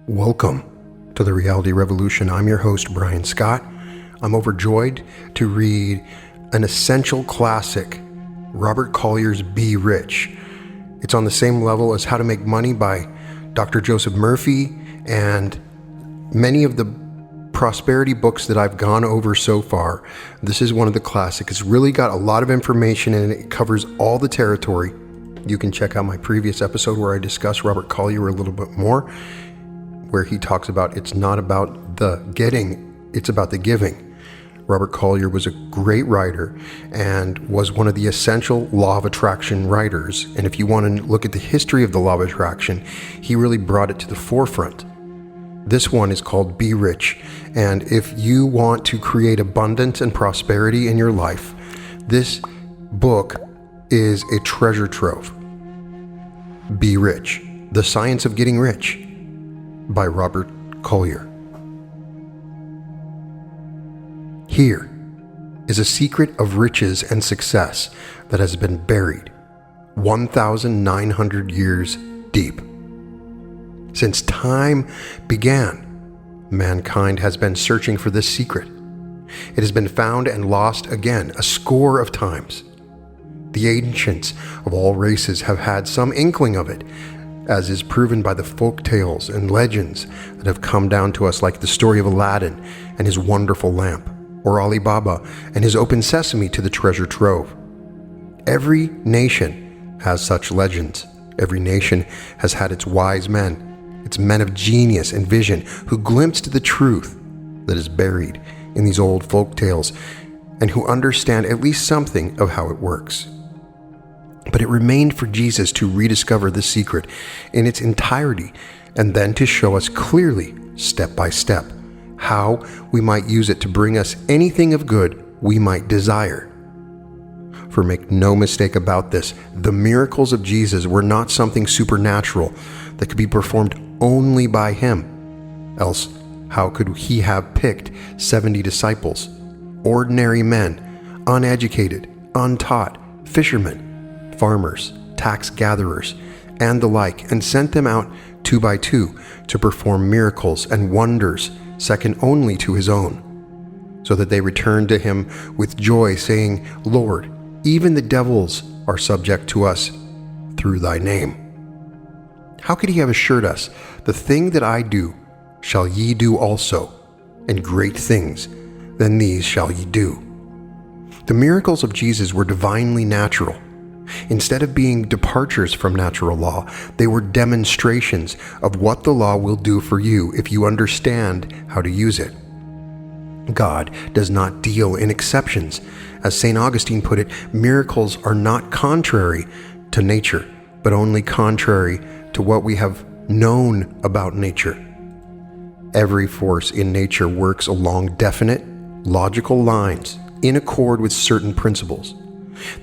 Welcome to the Reality Revolution. I'm your host, Brian Scott. I'm overjoyed to read an essential classic, Robert Collier's Be Rich. It's on the same level as How to Make Money by Dr. Joseph Murphy and many of the prosperity books that I've gone over so far. This is one of the classics. It's really got a lot of information and it covers all the territory. You can check out my previous episode where I discuss Robert Collier a little bit more, where he talks about it's not about the getting, it's about the giving. Robert Collier was a great writer and was one of the essential law of attraction writers. And if you want to look at the history of the law of attraction, he really brought it to the forefront. This one is called Be Rich. And if you want to create abundance and prosperity in your life, this book is a treasure trove. Be Rich, The Science of Getting Rich by Robert Collier. Here is a secret of riches and success that has been buried 1,900 years deep. Since time began, mankind has been searching for this secret. It has been found and lost again a score of times. The ancients of all races have had some inkling of it, as is proven by the folk tales and legends that have come down to us, like the story of Aladdin and his wonderful lamp, or Ali Baba and his open sesame to the treasure trove. Every nation has such legends. Every nation has had its wise men, its men of genius and vision who glimpsed the truth that is buried in these old folk tales and who understand at least something of how it works. But it remained for Jesus to rediscover the secret in its entirety and then to show us clearly, step by step, how we might use it to bring us anything of good we might desire. For make no mistake about this, the miracles of Jesus were not something supernatural that could be performed only by him. Else, how could he have picked 70 disciples, ordinary men, uneducated, untaught, fishermen, farmers, tax gatherers, and the like, and sent them out 2 by 2 to perform miracles and wonders second only to his own, so that they returned to him with joy, saying, Lord, even the devils are subject to us through thy name. How could he have assured us, the thing that I do shall ye do also, and great things than these shall ye do? The miracles of Jesus were divinely natural. Instead of being departures from natural law, they were demonstrations of what the law will do for you if you understand how to use it. God does not deal in exceptions. As St. Augustine put it, miracles are not contrary to nature, but only contrary to what we have known about nature. Every force in nature works along definite, logical lines in accord with certain principles.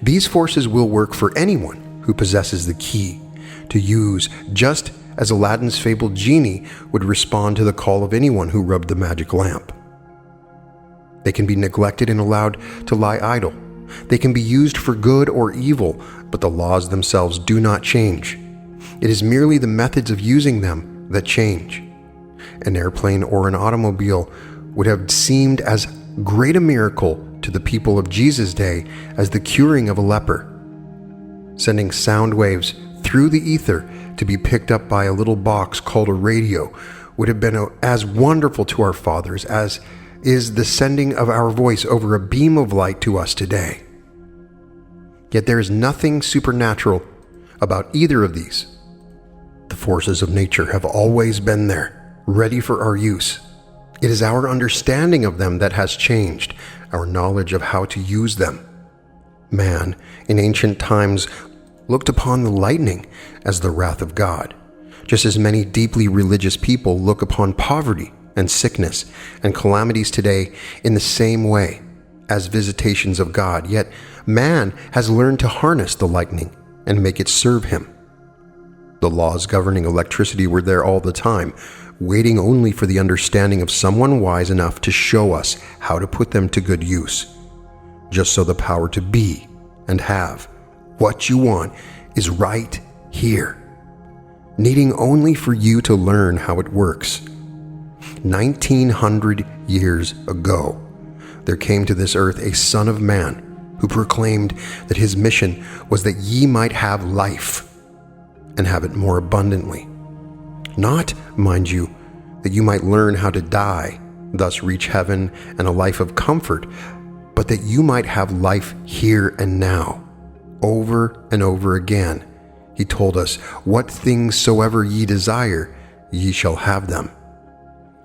These forces will work for anyone who possesses the key to use, just as Aladdin's fabled genie would respond to the call of anyone who rubbed the magic lamp. They can be neglected and allowed to lie idle. They can be used for good or evil, but the laws themselves do not change. It is merely the methods of using them that change. An airplane or an automobile would have seemed as great a miracle to the people of Jesus' day as the curing of a leper. Sending sound waves through the ether to be picked up by a little box called a radio would have been as wonderful to our fathers as is the sending of our voice over a beam of light to us today. Yet there is nothing supernatural about either of these. The forces of nature have always been there, ready for our use. It is our understanding of them that has changed, our knowledge of how to use them. Man, in ancient times, looked upon the lightning as the wrath of God, just as many deeply religious people look upon poverty and sickness and calamities today in the same way as visitations of God. Yet man has learned to harness the lightning and make it serve him. The laws governing electricity were there all the time, waiting only for the understanding of someone wise enough to show us how to put them to good use, just so the power to be and have What you want is right here, needing only for you to learn how it works. 1900 years ago, there came to this earth a Son of Man who proclaimed that his mission was that ye might have life and have it more abundantly. Not, mind you, that you might learn how to die, thus reach heaven and a life of comfort, but that you might have life here and now. Over and over again, he told us, what things soever ye desire, ye shall have them.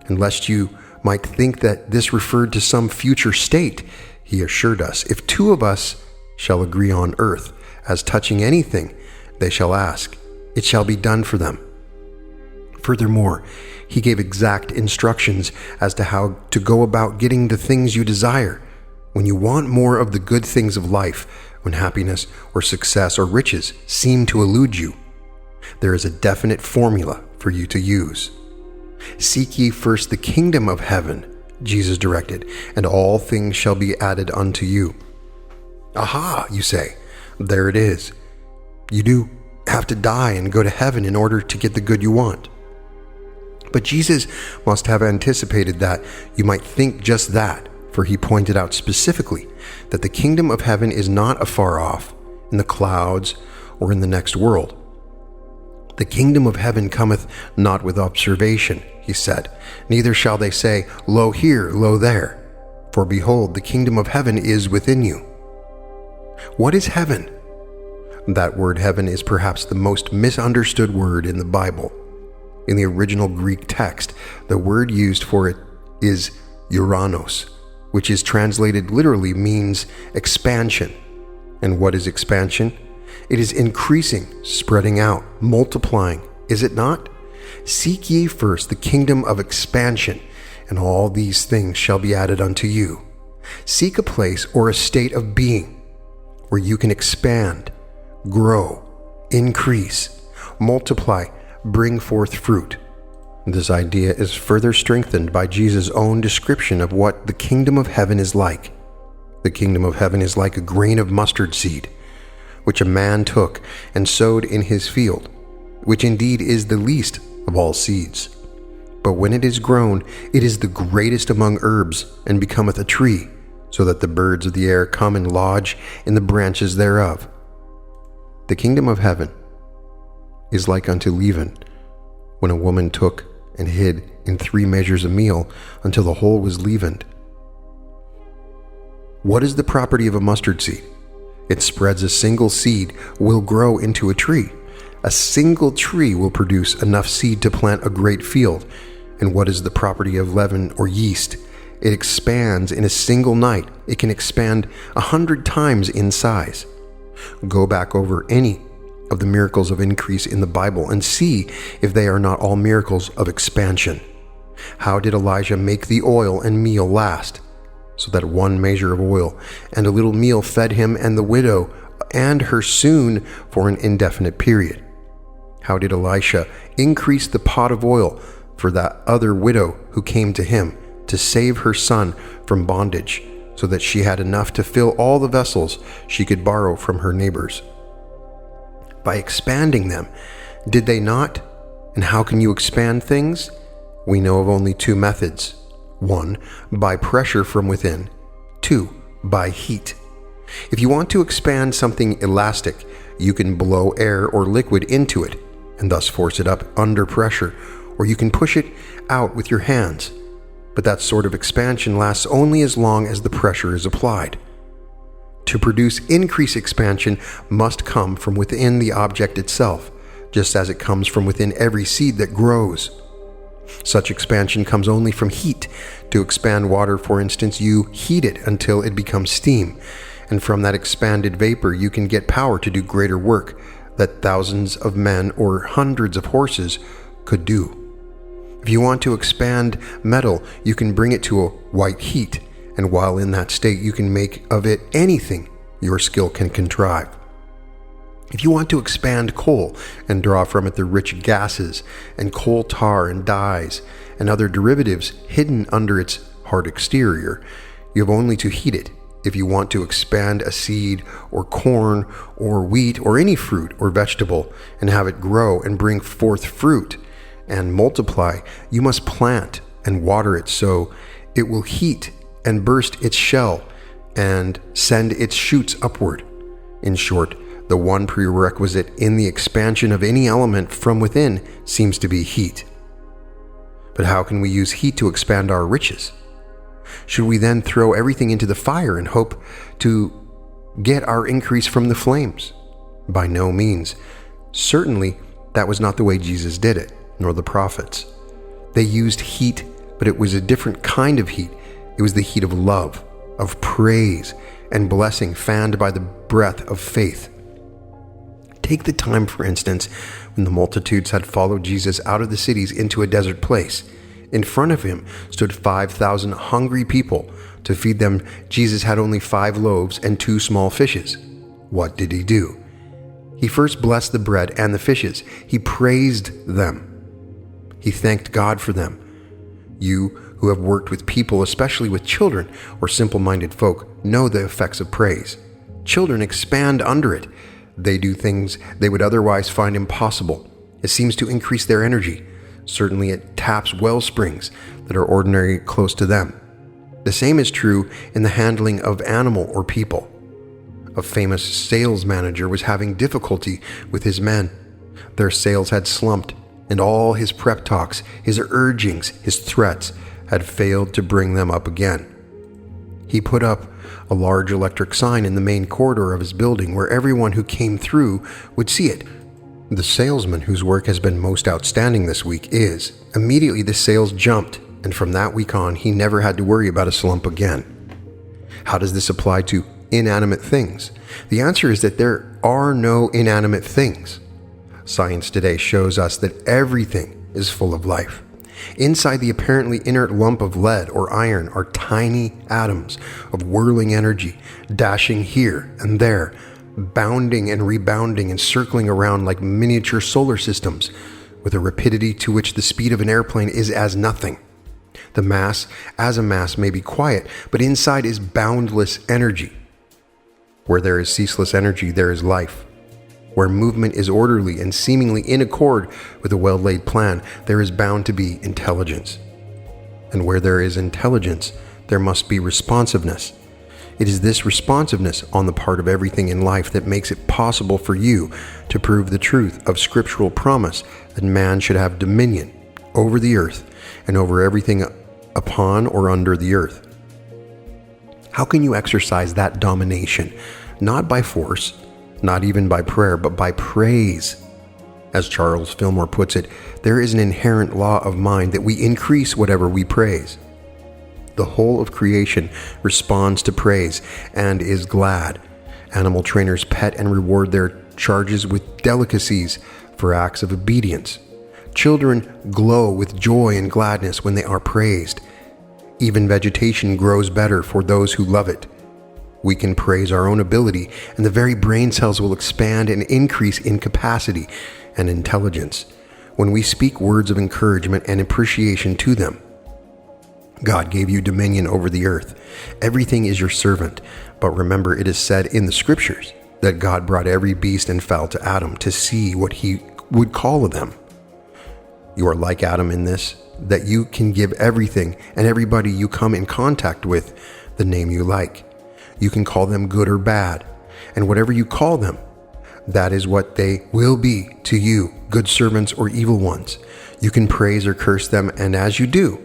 And lest you might think that this referred to some future state, he assured us, if two of us shall agree on earth as touching anything they shall ask, it shall be done for them. Furthermore, he gave exact instructions as to how to go about getting the things you desire. When you want more of the good things of life, when happiness or success or riches seem to elude you, there is a definite formula for you to use. Seek ye first the kingdom of heaven, Jesus directed, and all things shall be added unto you. Aha, you say, there it is. You do have to die and go to heaven in order to get the good you want. But Jesus must have anticipated that you might think just that, for he pointed out specifically that the kingdom of heaven is not afar off, in the clouds or in the next world. The kingdom of heaven cometh not with observation, he said, neither shall they say, lo here, lo there, for behold, the kingdom of heaven is within you. What is heaven? That word heaven is perhaps the most misunderstood word in the Bible. In the original Greek text, the word used for it is uranos, which is translated literally means expansion. And what is expansion? It is increasing, spreading out, multiplying, is it not? Seek ye first the kingdom of expansion, and all these things shall be added unto you. Seek a place or a state of being where you can expand, grow, increase, multiply, bring forth fruit. This idea is further strengthened by Jesus' own description of what the kingdom of heaven is like. The kingdom of heaven is like a grain of mustard seed, which a man took and sowed in his field, which indeed is the least of all seeds. But when it is grown, it is the greatest among herbs, and becometh a tree, so that the birds of the air come and lodge in the branches thereof. The kingdom of heaven is like unto leaven, when a woman took and hid in 3 measures of meal until the whole was leavened. What is the property of a mustard seed? It spreads. A single seed will grow into a tree. A single tree will produce enough seed to plant a great field. And what is the property of leaven or yeast? It expands in a single night. It can expand 100 times in size. Go back over any of the miracles of increase in the Bible and see if they are not all miracles of expansion. How did Elijah make the oil and meal last? So that 1 measure of oil and a little meal fed him and the widow and her soon for an indefinite period. How did Elisha increase the pot of oil for that other widow who came to him to save her son from bondage, so that she had enough to fill all the vessels she could borrow from her neighbors? By expanding them, did they not? And how can you expand things? We know of only 2 methods. 1, by pressure from within. 2, by heat. If you want to expand something elastic, you can blow air or liquid into it, and thus force it up under pressure, or you can push it out with your hands. But that sort of expansion lasts only as long as the pressure is applied. To produce increased expansion must come from within the object itself, just as it comes from within every seed that grows. Such expansion comes only from heat. To expand water, for instance, you heat it until it becomes steam, and from that expanded vapor you can get power to do greater work that thousands of men or hundreds of horses could do. If you want to expand metal, you can bring it to a white heat, and while in that state you can make of it anything your skill can contrive. If you want to expand coal and draw from it the rich gases and coal tar and dyes and other derivatives hidden under its hard exterior, you have only to heat it, If you want to expand a seed or corn or wheat or any fruit or vegetable and have it grow and bring forth fruit and multiply, you must plant and water it so it will heat and burst its shell and send its shoots upward. In short, the one prerequisite in the expansion of any element from within seems to be heat. But how can we use heat to expand our riches? Should we then throw everything into the fire and hope to get our increase from the flames? By no means. Certainly, that was not the way Jesus did it, nor the prophets. They used heat, but it was a different kind of heat. It was the heat of love, of praise, and blessing fanned by the breath of faith. Take the time, for instance, when the multitudes had followed Jesus out of the cities into a desert place. In front of him stood 5,000 hungry people. To feed them, Jesus had only 5 loaves and 2 small fishes. What did he do? He first blessed the bread and the fishes. He praised them. He thanked God for them. You who have worked with people, especially with children or simple-minded folk, know the effects of praise. Children expand under it. They do things they would otherwise find impossible. It seems to increase their energy. Certainly it taps well springs that are ordinarily close to them. The same is true in the handling of animal or people. A famous sales manager was having difficulty with his men. Their sales had slumped, and all his prep talks, his urgings, his threats had failed to bring them up again. He put up a large electric sign in the main corridor of his building where everyone who came through would see it. The salesman whose work has been most outstanding this week is. Immediately the sales jumped, and from that week on, he never had to worry about a slump again. How does this apply to inanimate things? The answer is that there are no inanimate things. Science today shows us that everything is full of life. Inside the apparently inert lump of lead or iron are tiny atoms of whirling energy, dashing here and there, bounding and rebounding and circling around like miniature solar systems, with a rapidity to which the speed of an airplane is as nothing. The mass, as a mass, may be quiet, but inside is boundless energy. Where there is ceaseless energy, there is life. Where movement is orderly and seemingly in accord with a well-laid plan, there is bound to be intelligence. And where there is intelligence, there must be responsiveness. It is this responsiveness on the part of everything in life that makes it possible for you to prove the truth of scriptural promise that man should have dominion over the earth and over everything upon or under the earth. How can you exercise that domination? Not by force, not even by prayer, but by praise. As Charles Fillmore puts it, there is an inherent law of mind that we increase whatever we praise. The whole of creation responds to praise and is glad. Animal trainers pet and reward their charges with delicacies for acts of obedience. Children glow with joy and gladness when they are praised. Even vegetation grows better for those who love it. We can praise our own ability, and the very brain cells will expand and increase in capacity and intelligence when we speak words of encouragement and appreciation to them. God gave you dominion over the earth. Everything is your servant. But remember, it is said in the scriptures that God brought every beast and fowl to Adam to see what he would call of them. You are like Adam in this, that you can give everything and everybody you come in contact with the name you like. You can call them good or bad, and whatever you call them, that is what they will be to you, good servants or evil ones. You can praise or curse them, and as you do,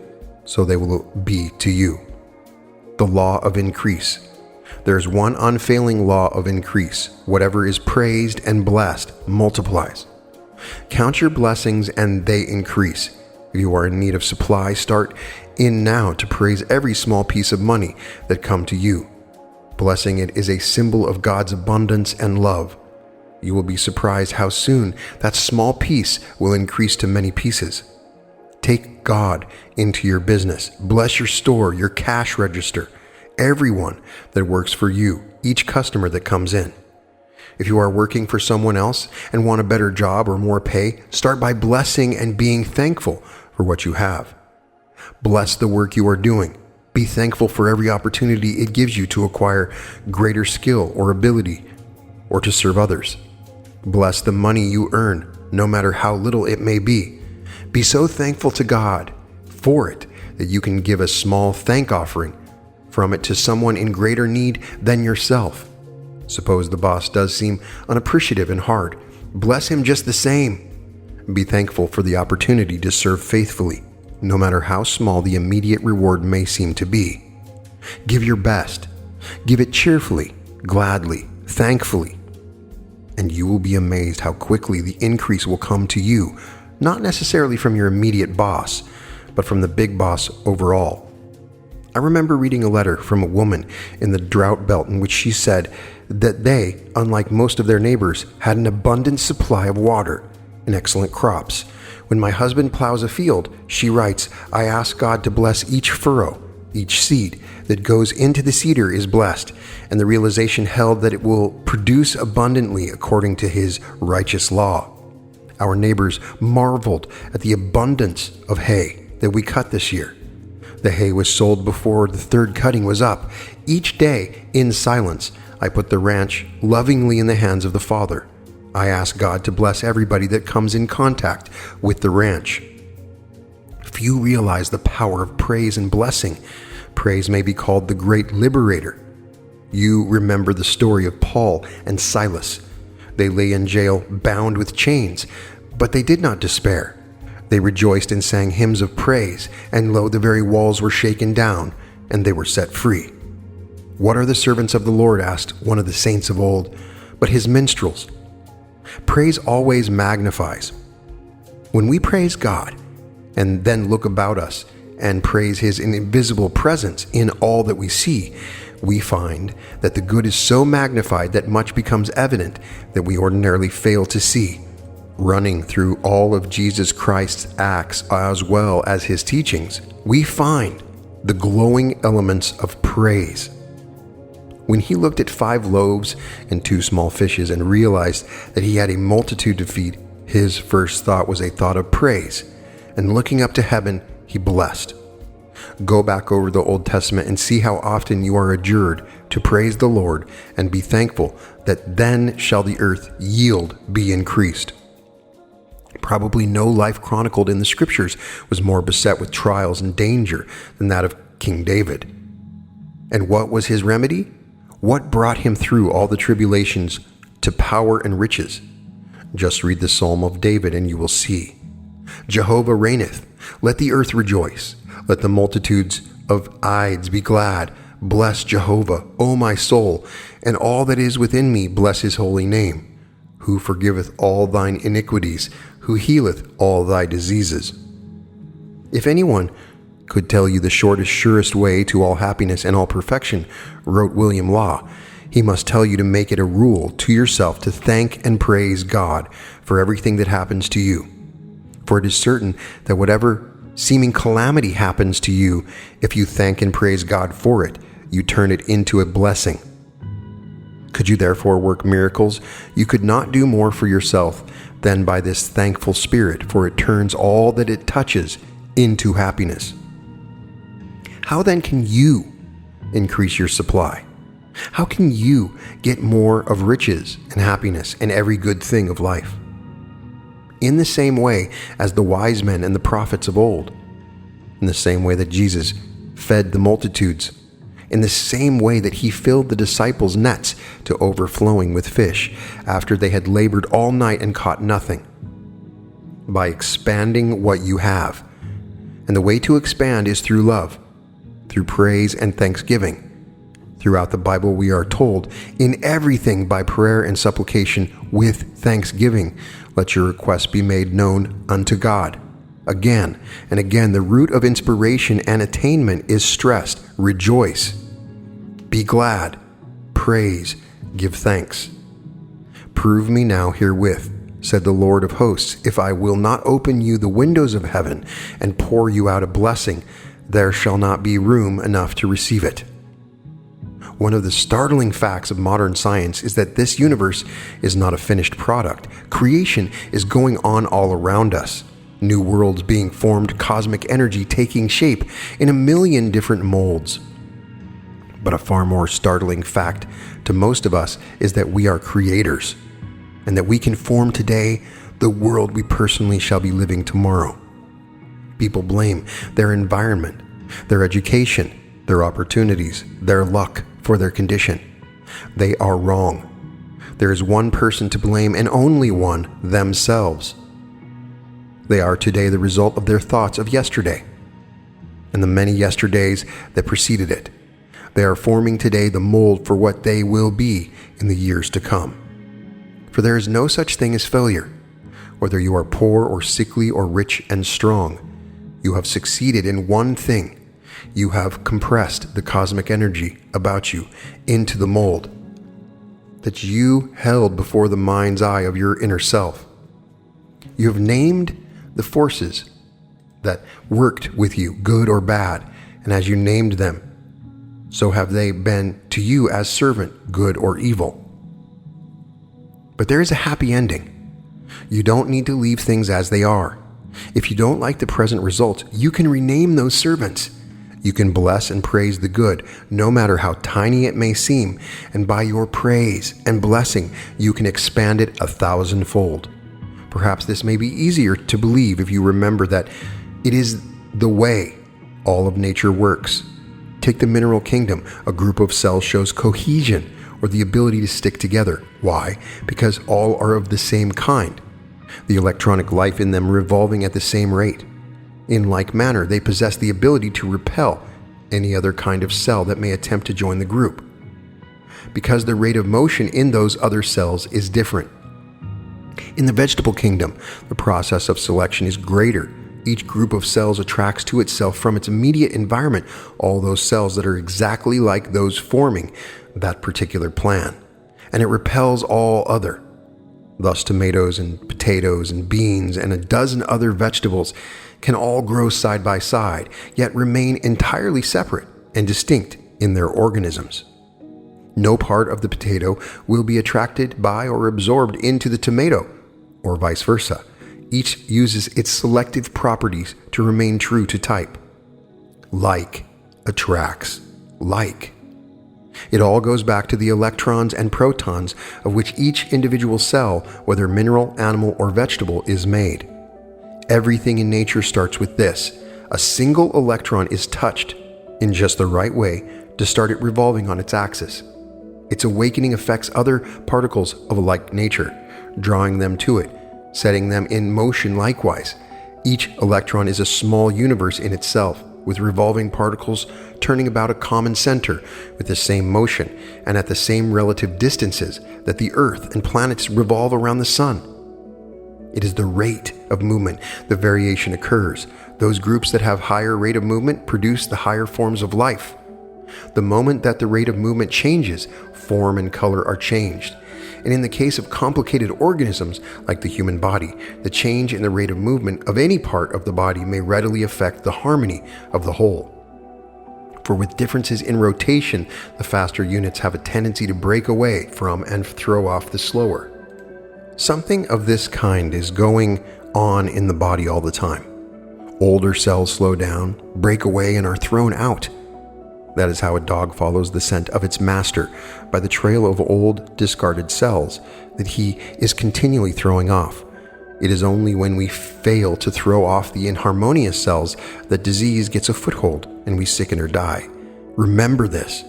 so they will be to you. The law of increase. There is one unfailing law of increase. Whatever is praised and blessed multiplies. Count your blessings and they increase. If you are in need of supply, start in now to praise every small piece of money that come to you. Blessing it is a symbol of God's abundance and love. You will be surprised how soon that small piece will increase to many pieces. Take God into your business. Bless your store, your cash register, everyone that works for you, each customer that comes in. If you are working for someone else and want a better job or more pay, start by blessing and being thankful for what you have. Bless the work you are doing. Be thankful for every opportunity it gives you to acquire greater skill or ability or to serve others. Bless the money you earn, no matter how little it may be. Be so thankful to God for it that you can give a small thank offering from it to someone in greater need than yourself. Suppose the boss does seem unappreciative and hard. Bless him just the same. Be thankful for the opportunity to serve faithfully, no matter how small the immediate reward may seem to be. Give your best. Give it cheerfully, gladly, thankfully. And you will be amazed how quickly the increase will come to you, not necessarily from your immediate boss, but from the big boss overall. I remember reading a letter from a woman in the drought belt in which she said that they, unlike most of their neighbors, had an abundant supply of water and excellent crops. When my husband plows a field, she writes, I ask God to bless each furrow, each seed that goes into the seeder is blessed, and the realization held that it will produce abundantly according to his righteous law. Our neighbors marveled at the abundance of hay that we cut this year. The hay was sold before the third cutting was up. Each day, in silence, I put the ranch lovingly in the hands of the Father. I ask God to bless everybody that comes in contact with the ranch. Few realize the power of praise and blessing. Praise may be called the great liberator. You remember the story of Paul and Silas. They lay in jail bound with chains, but they did not despair. They rejoiced and sang hymns of praise, and lo, the very walls were shaken down, and they were set free. What are the servants of the Lord? Asked one of the saints of old, but his minstrels. Praise always magnifies. When we praise God, and then look about us and praise his invisible presence in all that we see, we find that the good is so magnified that much becomes evident that we ordinarily fail to see. Running through all of Jesus Christ's acts as well as his teachings, we find the glowing elements of praise. When he looked at 5 loaves and 2 small fishes and realized that he had a multitude to feed, his first thought was a thought of praise, and looking up to heaven, he blessed. Go back over the Old Testament and see how often you are adjured to praise the Lord and be thankful that then shall the earth yield be increased. Probably no life chronicled in the scriptures was more beset with trials and danger than that of King David. And what was his remedy? What brought him through all the tribulations to power and riches? Just read the Psalm of David and you will see. Jehovah reigneth. Let the earth rejoice. Let the multitudes of Ides be glad. Bless Jehovah, O my soul, and all that is within me, bless his holy name. Who forgiveth all thine iniquities, who healeth all thy diseases. If anyone could tell you the shortest, surest way to all happiness and all perfection, wrote William Law, he must tell you to make it a rule to yourself to thank and praise God for everything that happens to you. For it is certain that whatever seeming calamity happens to you, if you thank and praise God for it, you turn it into a blessing. Could you therefore work miracles? You could not do more for yourself than by this thankful spirit, for it turns all that it touches into happiness. How then can you increase your supply? How can you get more of riches and happiness and every good thing of life? In the same way as the wise men and the prophets of old, in the same way that Jesus fed the multitudes, in the same way that he filled the disciples' nets to overflowing with fish after they had labored all night and caught nothing. By expanding what you have. And the way to expand is through love, through praise and thanksgiving. Throughout the Bible we are told, in everything by prayer and supplication with thanksgiving, let your requests be made known unto God. Again and again, the root of inspiration and attainment is stressed. Rejoice. Be glad. Praise. Give thanks. Prove me now herewith, said the Lord of hosts, if I will not open you the windows of heaven and pour you out a blessing, there shall not be room enough to receive it. One of the startling facts of modern science is that this universe is not a finished product. Creation is going on all around us. new worlds being formed, cosmic energy taking shape in a million different molds. But a far more startling fact to most of us is that we are creators, and that we can form today the world we personally shall be living tomorrow. People blame their environment, their education, their opportunities, their luck for their condition. They are wrong. There is one person to blame, and only one: themselves. They are today the result of their thoughts of yesterday, and the many yesterdays that preceded it. They are forming today the mold for what they will be in the years to come. For there is no such thing as failure. Whether you are poor or sickly or rich and strong, you have succeeded in one thing. You have compressed the cosmic energy about you into the mold that you held before the mind's eye of your inner self. You have named the forces that worked with you, good or bad, and as you named them, so have they been to you as servant, good or evil. But there is a happy ending. You don't need to leave things as they are. If you don't like the present results, you can rename those servants. You can bless and praise the good, no matter how tiny it may seem, and by your praise and blessing, you can expand it 1,000-fold. Perhaps this may be easier to believe if you remember that it is the way all of nature works. Take the mineral kingdom. A group of cells shows cohesion, or the ability to stick together. Why? Because all are of the same kind, the electronic life in them revolving at the same rate. In like manner, they possess the ability to repel any other kind of cell that may attempt to join the group, because the rate of motion in those other cells is different. In the vegetable kingdom, the process of selection is greater. Each group of cells attracts to itself from its immediate environment all those cells that are exactly like those forming that particular plan, and it repels all other. Thus, tomatoes and potatoes and beans and a dozen other vegetables can all grow side by side, yet remain entirely separate and distinct in their organisms. No part of the potato will be attracted by or absorbed into the tomato, or vice versa. Each uses its selective properties to remain true to type. Like attracts like. It all goes back to the electrons and protons of which each individual cell, whether mineral, animal, or vegetable, is made. Everything in nature starts with this. A single electron is touched in just the right way to start it revolving on its axis. Its awakening affects other particles of a like nature, drawing them to it, setting them in motion likewise. Each electron is a small universe in itself, with revolving particles turning about a common center with the same motion and at the same relative distances that the Earth and planets revolve around the Sun. It is the rate of movement the variation occurs. Those groups that have higher rate of movement produce the higher forms of life. The moment that the rate of movement changes, form and color are changed. And in the case of complicated organisms like the human body, the change in the rate of movement of any part of the body may readily affect the harmony of the whole. For with differences in rotation, the faster units have a tendency to break away from and throw off the slower. Something of this kind is going on in the body all the time. Older cells slow down, break away, and are thrown out. That is how a dog follows the scent of its master, by the trail of old, discarded cells that he is continually throwing off. It is only when we fail to throw off the inharmonious cells that disease gets a foothold and we sicken or die. Remember this.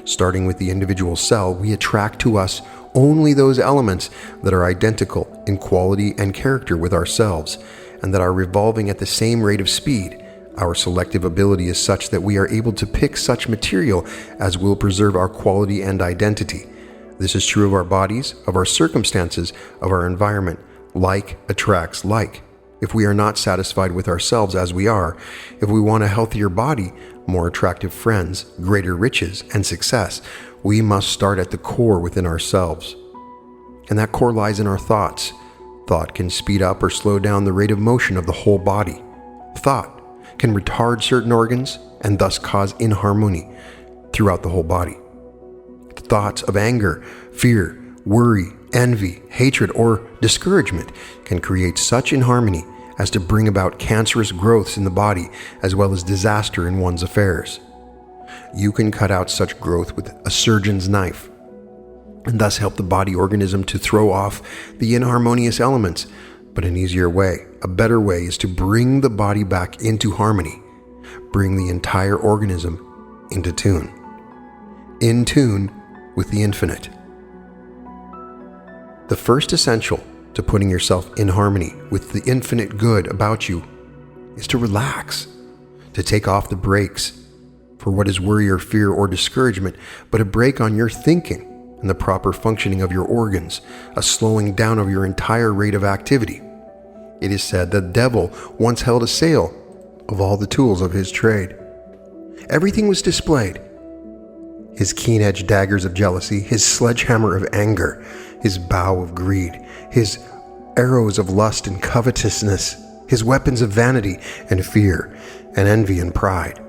Starting with the individual cell, we attract to us only those elements that are identical in quality and character with ourselves, and that are revolving at the same rate of speed. Our selective ability is such that we are able to pick such material as will preserve our quality and identity. This is true of our bodies, of our circumstances, of our environment. Like attracts like. If we are not satisfied with ourselves as we are, if we want a healthier body, more attractive friends, greater riches, and success, we must start at the core within ourselves. And that core lies in our thoughts. Thought can speed up or slow down the rate of motion of the whole body. Thought can retard certain organs and thus cause inharmony throughout the whole body. Thoughts of anger, fear, worry, envy, hatred, or discouragement can create such inharmony as to bring about cancerous growths in the body as well as disaster in one's affairs. You can cut out such growth with a surgeon's knife, and thus help the body organism to throw off the inharmonious elements. But an easier way, a better way, is to bring the body back into harmony, bring the entire organism into tune, in tune with the infinite. The first essential to putting yourself in harmony with the infinite good about you is to relax, to take off the brakes for what is worry or fear or discouragement, but a brake on your thinking and the proper functioning of your organs, a slowing down of your entire rate of activity. It is said that the devil once held a sale of all the tools of his trade. Everything was displayed. His keen-edged daggers of jealousy, his sledgehammer of anger, his bow of greed, his arrows of lust and covetousness, his weapons of vanity and fear and envy and pride,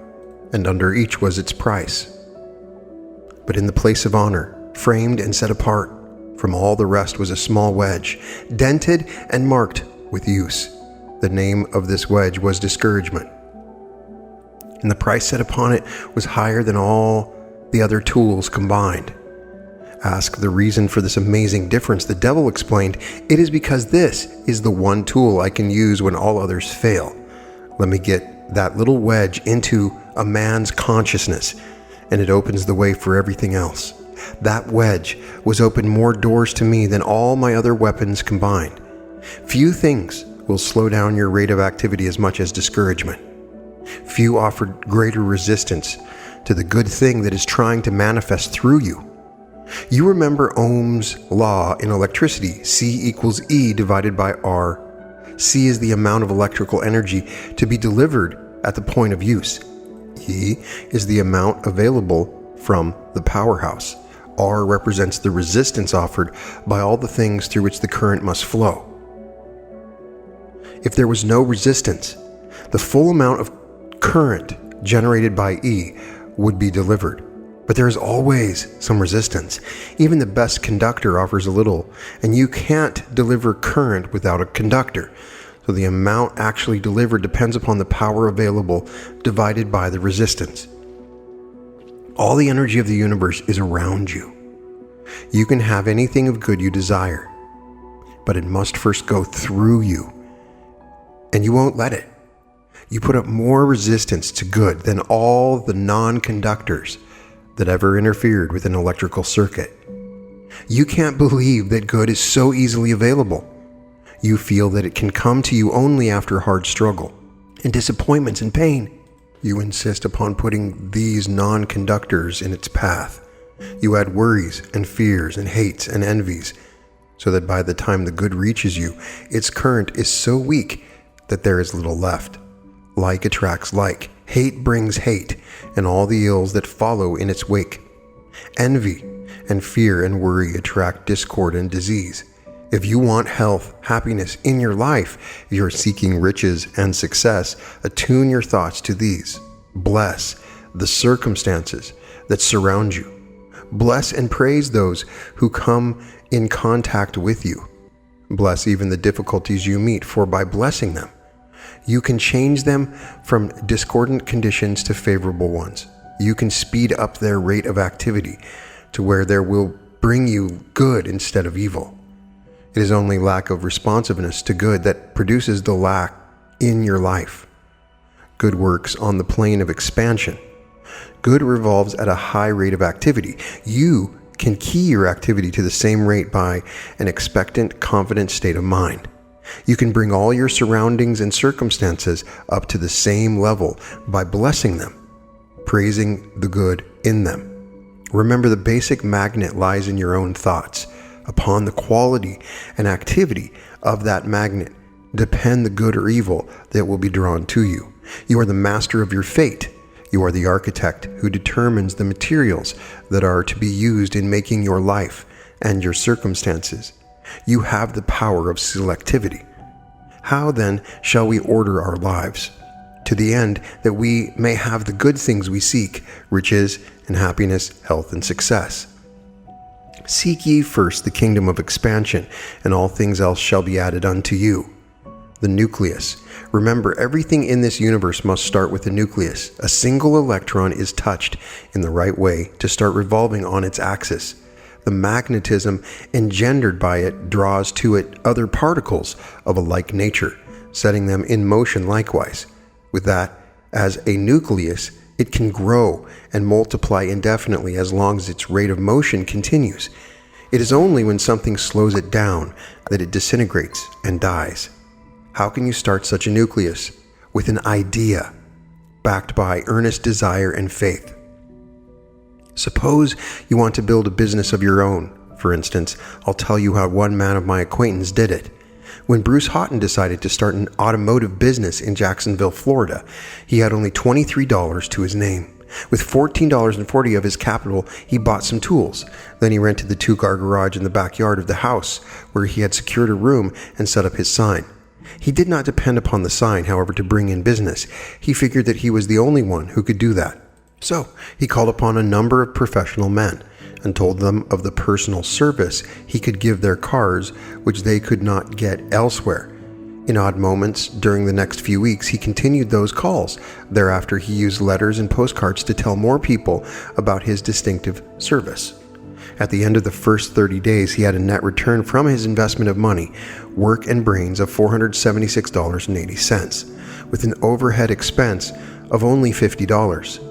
and under each was its price. But in the place of honor, framed and set apart from all the rest, was a small wedge, dented and marked with use. The name of this wedge was discouragement, and the price set upon it was higher than all the other tools combined. Ask the reason for this amazing difference. The devil explained, "It is because this is the one tool I can use when all others fail. Let me get that little wedge into a man's consciousness, and it opens the way for everything else. That wedge was opened more doors to me than all my other weapons combined. Few things will slow down your rate of activity as much as discouragement. Few offer greater resistance to the good thing that is trying to manifest through you. You remember Ohm's law in electricity, C equals E divided by R. C is the amount of electrical energy to be delivered at the point of use. E is the amount available from the powerhouse. R represents the resistance offered by all the things through which the current must flow. If there was no resistance, the full amount of current generated by E would be delivered. But there is always some resistance. Even the best conductor offers a little, and you can't deliver current without a conductor. So the amount actually delivered depends upon the power available divided by the resistance. All the energy of the universe is around you. You can have anything of good you desire, but it must first go through you, and you won't let it. You put up more resistance to good than all the non-conductors that ever interfered with an electrical circuit. You can't believe that good is so easily available. You feel that it can come to you only after hard struggle and disappointments and pain. You insist upon putting these non-conductors in its path. You add worries and fears and hates and envies, so that by the time the good reaches you, its current is so weak that there is little left. Like attracts like. Hate brings hate, and all the ills that follow in its wake. Envy and fear and worry attract discord and disease. If you want health, happiness in your life, if you're seeking riches and success, attune your thoughts to these. Bless the circumstances that surround you. Bless and praise those who come in contact with you. Bless even the difficulties you meet, for by blessing them, you can change them from discordant conditions to favorable ones. You can speed up their rate of activity to where there will bring you good instead of evil. It is only lack of responsiveness to good that produces the lack in your life. Good works on the plane of expansion. Good revolves at a high rate of activity. You can key your activity to the same rate by an expectant, confident state of mind. You can bring all your surroundings and circumstances up to the same level by blessing them, praising the good in them. Remember, the basic magnet lies in your own thoughts. Upon the quality and activity of that magnet depend the good or evil that will be drawn to you. You are the master of your fate. You are the architect who determines the materials that are to be used in making your life and your circumstances. You have the power of selectivity. How then shall we order our lives? To the end that we may have the good things we seek, riches and happiness, health and success. Seek ye first the kingdom of expansion, and all things else shall be added unto you. The nucleus. Remember, everything in this universe must start with the nucleus. A single electron is touched in the right way to start revolving on its axis. The magnetism engendered by it draws to it other particles of a like nature, setting them in motion likewise. With that, as a nucleus, it can grow and multiply indefinitely as long as its rate of motion continues. It is only when something slows it down that it disintegrates and dies. How can you start such a nucleus? With an idea, backed by earnest desire and faith. Suppose you want to build a business of your own. For instance, I'll tell you how one man of my acquaintance did it. When Bruce Houghton decided to start an automotive business in Jacksonville, Florida, he had only $23 to his name. With $14.40 of his capital, he bought some tools. Then he rented the 2-car garage in the backyard of the house, where he had secured a room and set up his sign. He did not depend upon the sign, however, to bring in business. He figured that he was the only one who could do that. So he called upon a number of professional men and told them of the personal service he could give their cars, which they could not get elsewhere. In odd moments during the next few weeks, he continued those calls. Thereafter, he used letters and postcards to tell more people about his distinctive service. At the end of the first 30 days, he had a net return from his investment of money, work and brains of $476.80, with an overhead expense of only $50.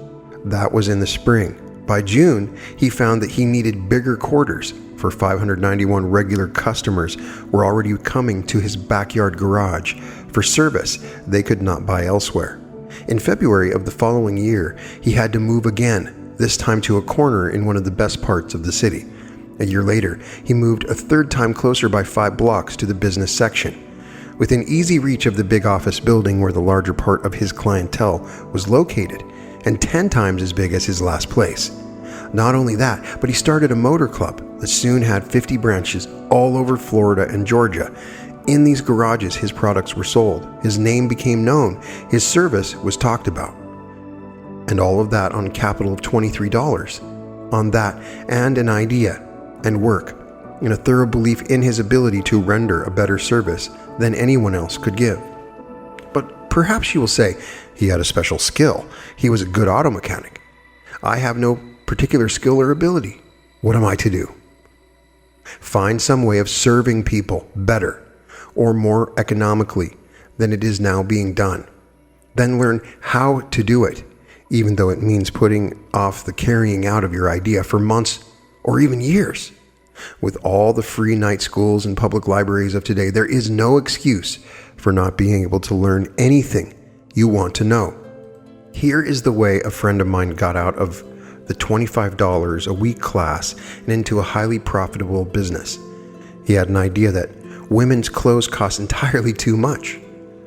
That was in the spring. By June, he found that he needed bigger quarters, for 591 regular customers were already coming to his backyard garage for service they could not buy elsewhere. In February of the following year, he had to move again, this time to a corner in one of the best parts of the city. A year later, he moved a third time closer by 5 blocks to the business section. Within easy reach of the big office building where the larger part of his clientele was located, and 10 times as big as his last place. Not only that, but he started a motor club that soon had 50 branches all over Florida and Georgia. In these garages, his products were sold, his name became known, his service was talked about. And all of that on a capital of $23. On that and an idea and work, and a thorough belief in his ability to render a better service than anyone else could give. But perhaps you will say, he had a special skill. He was a good auto mechanic. I have no particular skill or ability. What am I to do? Find some way of serving people better or more economically than it is now being done. Then learn how to do it, even though it means putting off the carrying out of your idea for months or even years. With all the free night schools and public libraries of today, there is no excuse for not being able to learn anything you want to know. Here is the way a friend of mine got out of the $25 a week class and into a highly profitable business. He had an idea that women's clothes cost entirely too much,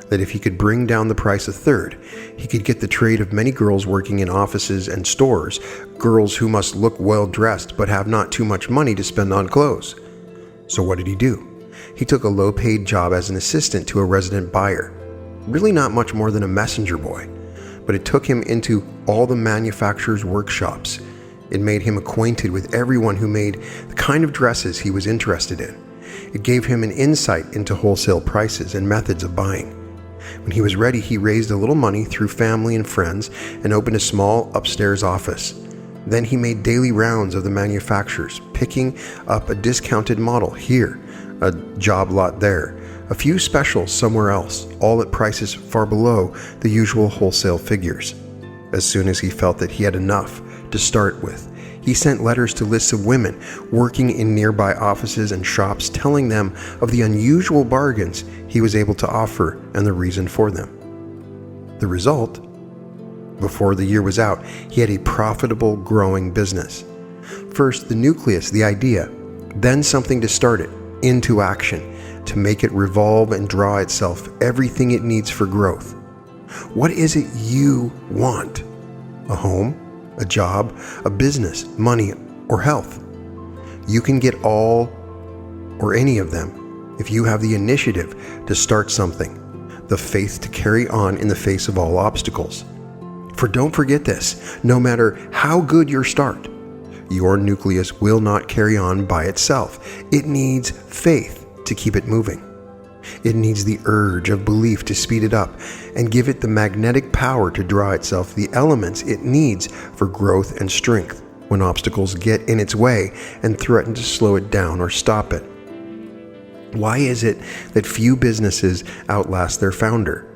that if he could bring down the price a third, he could get the trade of many girls working in offices and stores, girls who must look well dressed but have not too much money to spend on clothes. So what did he do? He took a low-paid job as an assistant to a resident buyer. Really not much more than a messenger boy, but it took him into all the manufacturers' workshops. It made him acquainted with everyone who made the kind of dresses he was interested in. It gave him an insight into wholesale prices and methods of buying. When he was ready, he raised a little money through family and friends and opened a small upstairs office. Then he made daily rounds of the manufacturers, picking up a discounted model here, a job lot there, a few specials somewhere else, all at prices far below the usual wholesale figures. As soon as he felt that he had enough to start with, he sent letters to lists of women working in nearby offices and shops, telling them of the unusual bargains he was able to offer and the reason for them. The result? Before the year was out, he had a profitable, growing business. First, the nucleus, the idea, then something to start it into action, to make it revolve and draw itself everything it needs for growth. What is it you want? A home, a job, a business, money, or health? You can get all or any of them if you have the initiative to start something, the faith to carry on in the face of all obstacles. For don't forget this, no matter how good your start, your nucleus will not carry on by itself. It needs faith to keep it moving. It needs the urge of belief to speed it up and give it the magnetic power to draw itself the elements it needs for growth and strength when obstacles get in its way and threaten to slow it down or stop it. Why is it that few businesses outlast their founder?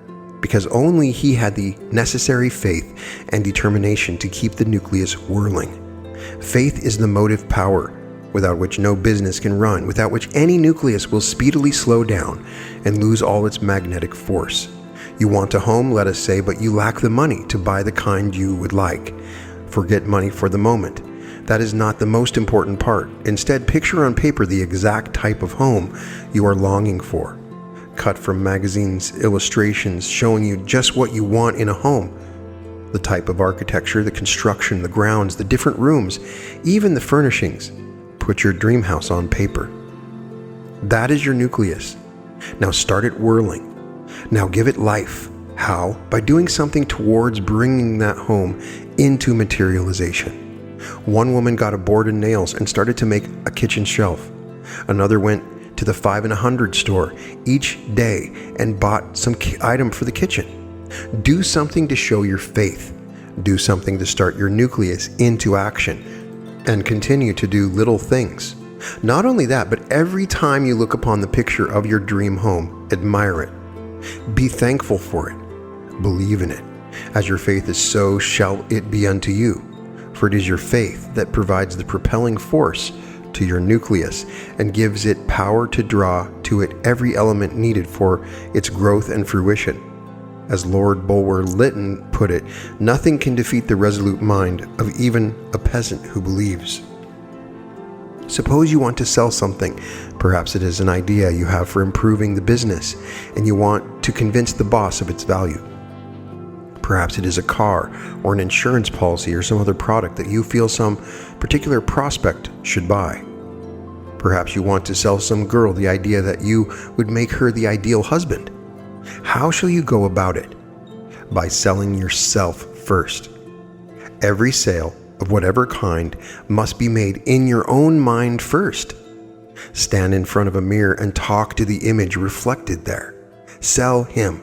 Because only he had the necessary faith and determination to keep the nucleus whirling. Faith is the motive power without which no business can run, without which any nucleus will speedily slow down and lose all its magnetic force. You want a home, let us say, but you lack the money to buy the kind you would like. Forget money for the moment. That is not the most important part. Instead, picture on paper the exact type of home you are longing for. Cut from magazines, illustrations showing you just what you want in a home. The type of architecture, the construction, the grounds, the different rooms, even the furnishings. Put your dream house on paper. That is your nucleus. Now start it whirling. Now give it life. How? By doing something towards bringing that home into materialization. One woman got a board and nails and started to make a kitchen shelf. Another went to the 5 and 100 store each day and bought some item for the kitchen. Do something to show your faith. Do something to start your nucleus into action, and continue to do little things. Not only that, but every time you look upon the picture of your dream home, admire it. Be thankful for it. Believe in it. As your faith is, so shall it be unto you. For it is your faith that provides the propelling force to your nucleus and gives it power to draw to it every element needed for its growth and fruition. As Lord Bulwer Lytton put it, nothing can defeat the resolute mind of even a peasant who believes. Suppose you want to sell something. Perhaps it is an idea you have for improving the business, and you want to convince the boss of its value. Perhaps it is a car or an insurance policy or some other product that you feel some particular prospect should buy. Perhaps you want to sell some girl the idea that you would make her the ideal husband. How shall you go about it? By selling yourself first. Every sale of whatever kind must be made in your own mind first. Stand in front of a mirror and talk to the image reflected there. Sell him.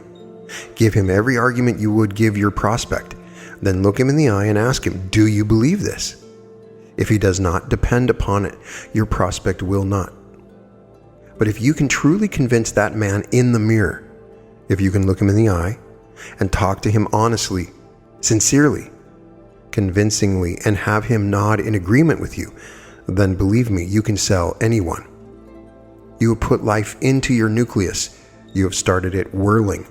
Give him every argument you would give your prospect. Then look him in the eye and ask him, do you believe this? If he does not, depend upon it, your prospect will not. But if you can truly convince that man in the mirror, if you can look him in the eye and talk to him honestly, sincerely, convincingly, and have him nod in agreement with you, then believe me, you can sell anyone. You have put life into your nucleus. You have started it whirling.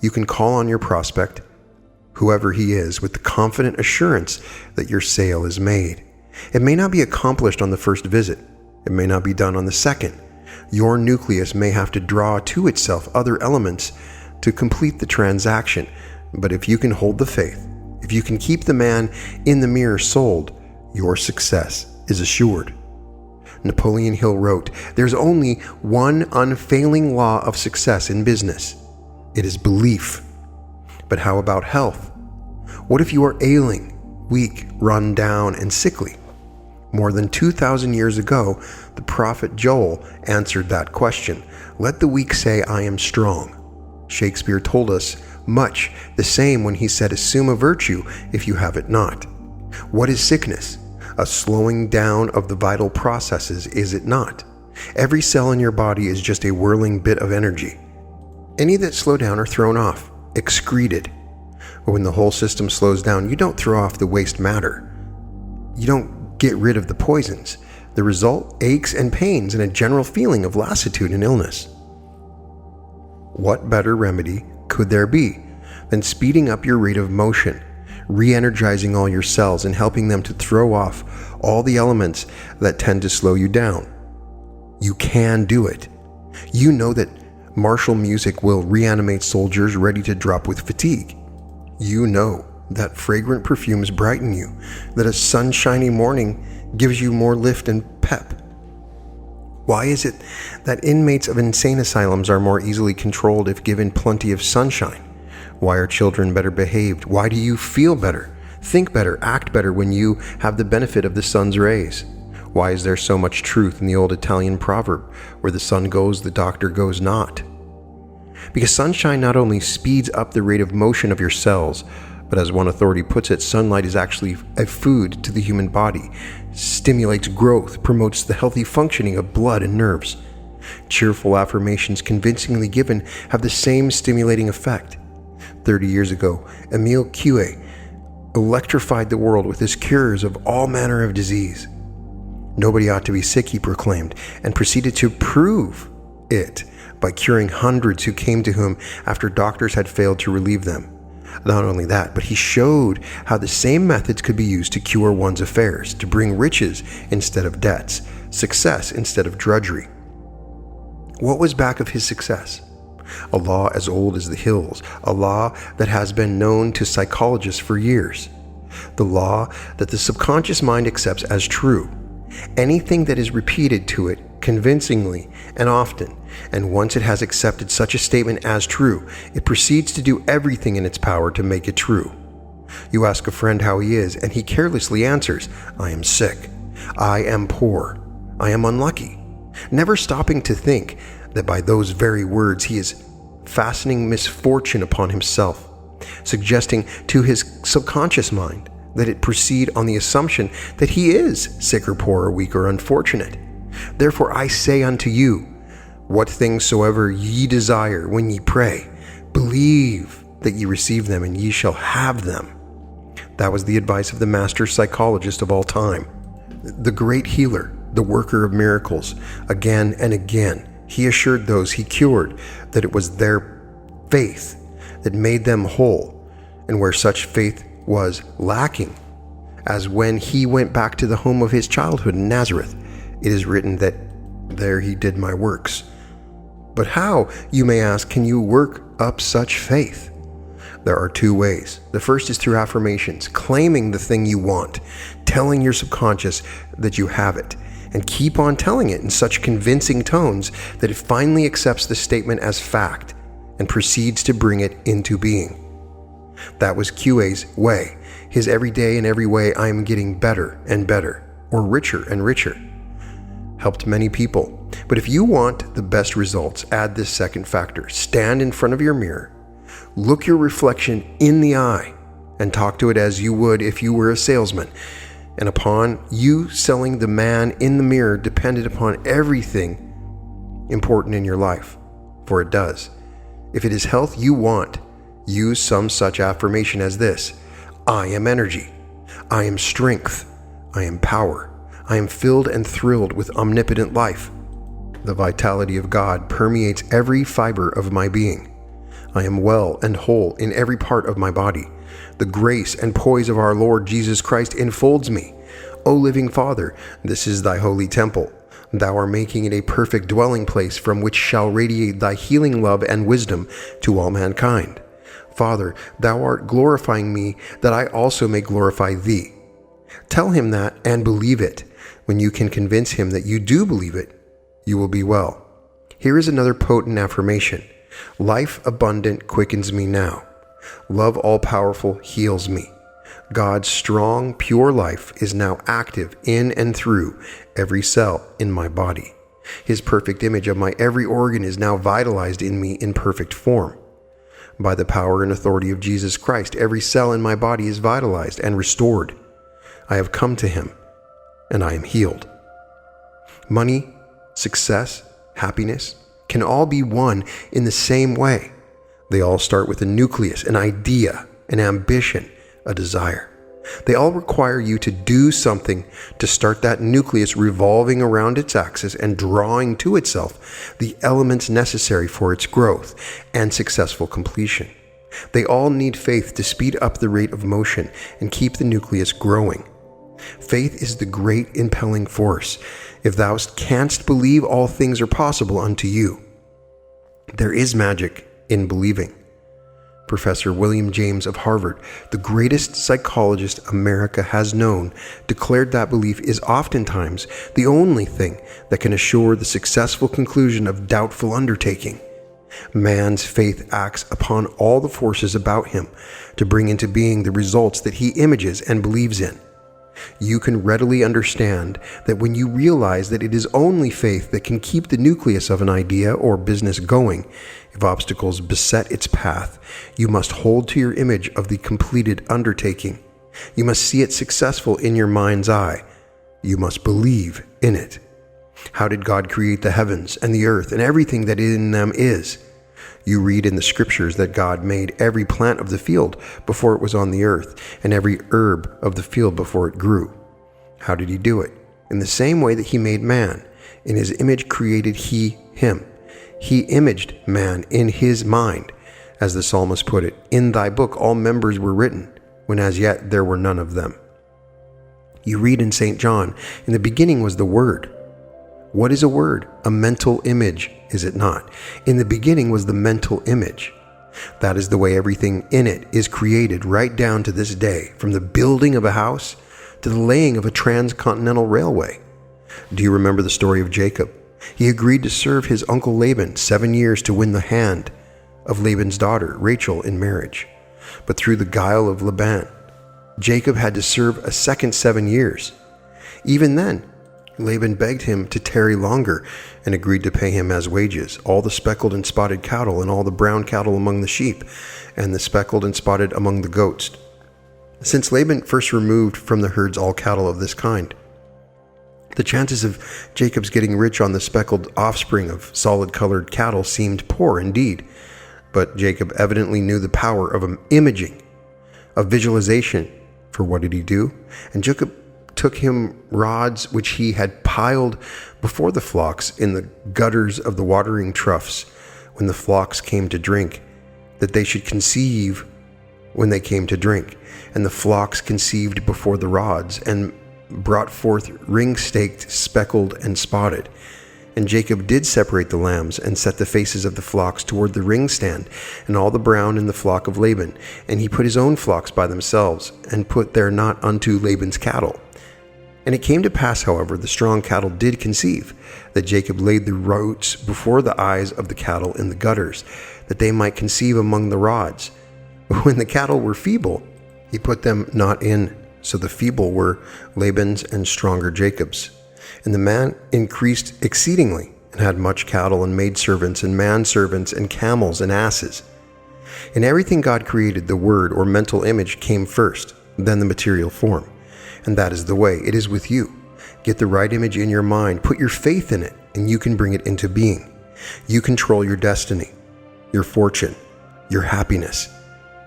You can call on your prospect, whoever he is, with the confident assurance that your sale is made. It may not be accomplished on the first visit. It may not be done on the second. Your nucleus may have to draw to itself other elements to complete the transaction. But if you can hold the faith, if you can keep the man in the mirror sold, your success is assured. Napoleon Hill wrote, "There's only one unfailing law of success in business. It is belief." But how about health? What if you are ailing, weak, run down, and sickly? More than 2,000 years ago, the prophet Joel answered that question. Let the weak say, I am strong. Shakespeare told us much the same when he said, assume a virtue if you have it not. What is sickness? A slowing down of the vital processes, is it not? Every cell in your body is just a whirling bit of energy. Any that slow down are thrown off, excreted. But when the whole system slows down, you don't throw off the waste matter. You don't get rid of the poisons. The result, aches and pains and a general feeling of lassitude and illness. What better remedy could there be than speeding up your rate of motion, re-energizing all your cells and helping them to throw off all the elements that tend to slow you down? You can do it. You know that martial music will reanimate soldiers ready to drop with fatigue. You know that fragrant perfumes brighten you, that a sunshiny morning gives you more lift and pep. Why is it that inmates of insane asylums are more easily controlled if given plenty of sunshine? Why are children better behaved? Why do you feel better, think better, act better when you have the benefit of the sun's rays? Why is there so much truth in the old Italian proverb, where the sun goes, the doctor goes not? Because sunshine not only speeds up the rate of motion of your cells, but as one authority puts it, sunlight is actually a food to the human body, stimulates growth, promotes the healthy functioning of blood and nerves. Cheerful affirmations convincingly given have the same stimulating effect. 30 years ago, Emile Coué electrified the world with his cures of all manner of disease. Nobody ought to be sick, he proclaimed, and proceeded to prove it by curing hundreds who came to him after doctors had failed to relieve them. Not only that, but he showed how the same methods could be used to cure one's affairs, to bring riches instead of debts, success instead of drudgery. What was back of his success? A law as old as the hills, a law that has been known to psychologists for years. The law that the subconscious mind accepts as true. Anything that is repeated to it convincingly and often, and once it has accepted such a statement as true, it proceeds to do everything in its power to make it true. You ask a friend how he is, and he carelessly answers, "I am sick. I am poor. I am unlucky," never stopping to think that by those very words he is fastening misfortune upon himself, suggesting to his subconscious mind that it proceed on the assumption that he is sick or poor or weak or unfortunate. Therefore I say unto you, what things soever ye desire when ye pray, believe that ye receive them, and ye shall have them. That was the advice of the master psychologist of all time, the great healer, the worker of miracles. Again and again, he assured those he cured that it was their faith that made them whole, and where such faith was lacking, as when he went back to the home of his childhood in Nazareth, it is written that there he did my works. But how, you may ask, can you work up such faith? There are two ways. The first is through affirmations, claiming the thing you want, telling your subconscious that you have it, and keep on telling it in such convincing tones that it finally accepts the statement as fact and proceeds to bring it into being. That was Coué's way, his every day and every way I am getting better and better, or richer and richer. Helped many people. But if you want the best results, add this second factor. Stand in front of your mirror, look your reflection in the eye, and talk to it as you would if you were a salesman. And upon you selling the man in the mirror depended upon everything important in your life, for it does. If it is health you want, use some such affirmation as this: I am energy. I am strength. I am power. I am filled and thrilled with omnipotent life. The vitality of God permeates every fiber of my being. I am well and whole in every part of my body. The grace and poise of our Lord Jesus Christ enfolds me. O living Father, this is thy holy temple. Thou art making it a perfect dwelling place from which shall radiate thy healing love and wisdom to all mankind. Father, thou art glorifying me that I also may glorify thee. Tell him that and believe it. When you can convince him that you do believe it, you will be well. Here is another potent affirmation. Life abundant quickens me now. Love all-powerful heals me. God's strong, pure life is now active in and through every cell in my body. His perfect image of my every organ is now vitalized in me in perfect form. By the power and authority of Jesus Christ, every cell in my body is vitalized and restored. I have come to him, and I am healed. Money, success, happiness can all be won in the same way. They all start with a nucleus, an idea, an ambition, a desire. They all require you to do something to start that nucleus revolving around its axis and drawing to itself the elements necessary for its growth and successful completion. They all need faith to speed up the rate of motion and keep the nucleus growing. Faith is the great impelling force. If thou canst believe, all things are possible unto you. There is magic in believing. Professor William James of Harvard, the greatest psychologist America has known, declared that belief is oftentimes the only thing that can assure the successful conclusion of doubtful undertaking. Man's faith acts upon all the forces about him to bring into being the results that he images and believes in. You can readily understand that when you realize that it is only faith that can keep the nucleus of an idea or business going, if obstacles beset its path, you must hold to your image of the completed undertaking. You must see it successful in your mind's eye. You must believe in it. How did God create the heavens and the earth and everything that in them is? You read in the scriptures that God made every plant of the field before it was on the earth, and every herb of the field before it grew. How did he do it? In the same way that he made man. In his image created he him. He imaged man in his mind. As the psalmist put it, "In thy book all members were written, when as yet there were none of them." You read in St. John, "In the beginning was the Word." What is a word? A mental image, is it not? In the beginning was the mental image. That is the way everything in it is created right down to this day, from the building of a house to the laying of a transcontinental railway. Do you remember the story of Jacob? He agreed to serve his uncle Laban 7 years to win the hand of Laban's daughter, Rachel, in marriage. But through the guile of Laban, Jacob had to serve a second 7 years. Even then, Laban begged him to tarry longer and agreed to pay him as wages all the speckled and spotted cattle and all the brown cattle among the sheep and the speckled and spotted among the goats. Since Laban first removed from the herds all cattle of this kind, the chances of Jacob's getting rich on the speckled offspring of solid-colored cattle seemed poor indeed. But Jacob evidently knew the power of imaging, of visualization. For what did he do? And Jacob took him rods which he had piled before the flocks in the gutters of the watering troughs when the flocks came to drink, that they should conceive when they came to drink. And the flocks conceived before the rods, and brought forth ring-staked, speckled, and spotted. And Jacob did separate the lambs, and set the faces of the flocks toward the ring stand, and all the brown in the flock of Laban. And he put his own flocks by themselves, and put there not unto Laban's cattle. And it came to pass, however, the strong cattle did conceive, that Jacob laid the roats before the eyes of the cattle in the gutters, that they might conceive among the rods. But when the cattle were feeble, he put them not in, so the feeble were Laban's and stronger Jacob's. And the man increased exceedingly, and had much cattle and maidservants and manservants and camels and asses. In everything God created, the word or mental image came first, then the material form. And that is the way it is with you. Get the right image in your mind, put your faith in it, and you can bring it into being. You control your destiny, your fortune, your happiness,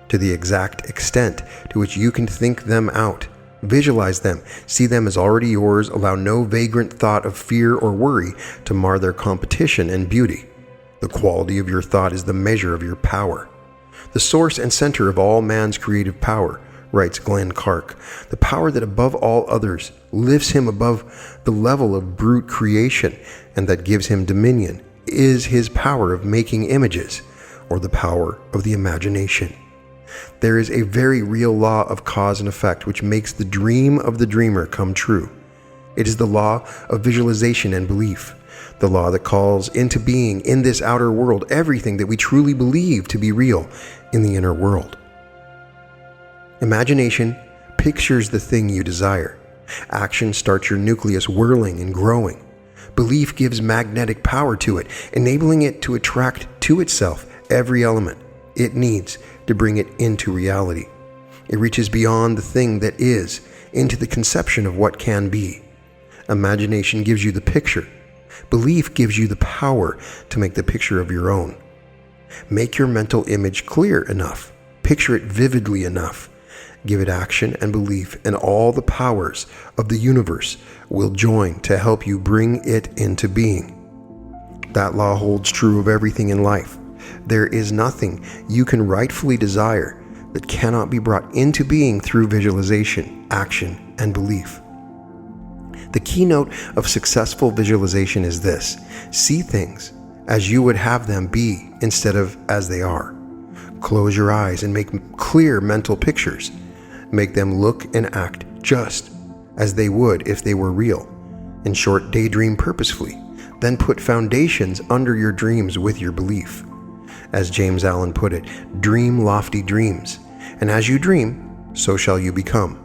to the exact extent to which you can think them out. Visualize them, see them as already yours, allow no vagrant thought of fear or worry to mar their competition and beauty. The quality of your thought is the measure of your power. The source and center of all man's creative power, writes Glenn Clark, the power that above all others lifts him above the level of brute creation and that gives him dominion, is his power of making images, or the power of the imagination. There is a very real law of cause and effect which makes the dream of the dreamer come true. It is the law of visualization and belief, the law that calls into being in this outer world everything that we truly believe to be real in the inner world. Imagination pictures the thing you desire. Action starts your nucleus whirling and growing. Belief gives magnetic power to it, enabling it to attract to itself every element it needs to bring it into reality. It reaches beyond the thing that is, into the conception of what can be. Imagination gives you the picture. Belief gives you the power to make the picture of your own. Make your mental image clear enough. Picture it vividly enough. Give it action and belief, and all the powers of the universe will join to help you bring it into being. That law holds true of everything in life. There is nothing you can rightfully desire that cannot be brought into being through visualization, action, and belief. The keynote of successful visualization is this: see things as you would have them be instead of as they are. Close your eyes and make clear mental pictures. Make them look and act just as they would if they were real. In short, daydream purposefully. Then put foundations under your dreams with your belief. As James Allen put it, dream lofty dreams. And as you dream, so shall you become.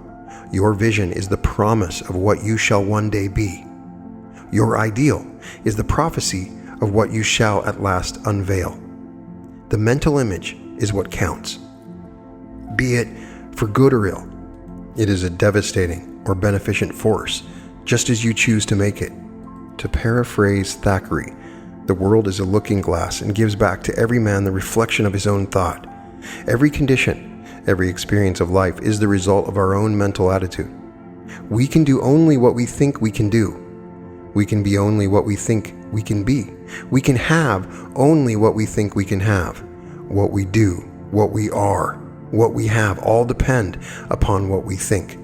Your vision is the promise of what you shall one day be. Your ideal is the prophecy of what you shall at last unveil. The mental image is what counts. Be it for good or ill, it is a devastating or beneficent force, just as you choose to make it. To paraphrase Thackeray, the world is a looking glass and gives back to every man the reflection of his own thought. Every condition, every experience of life is the result of our own mental attitude. We can do only what we think we can do. We can be only what we think we can be. We can have only what we think we can have. What we do, what we are, what we have all depend upon what we think.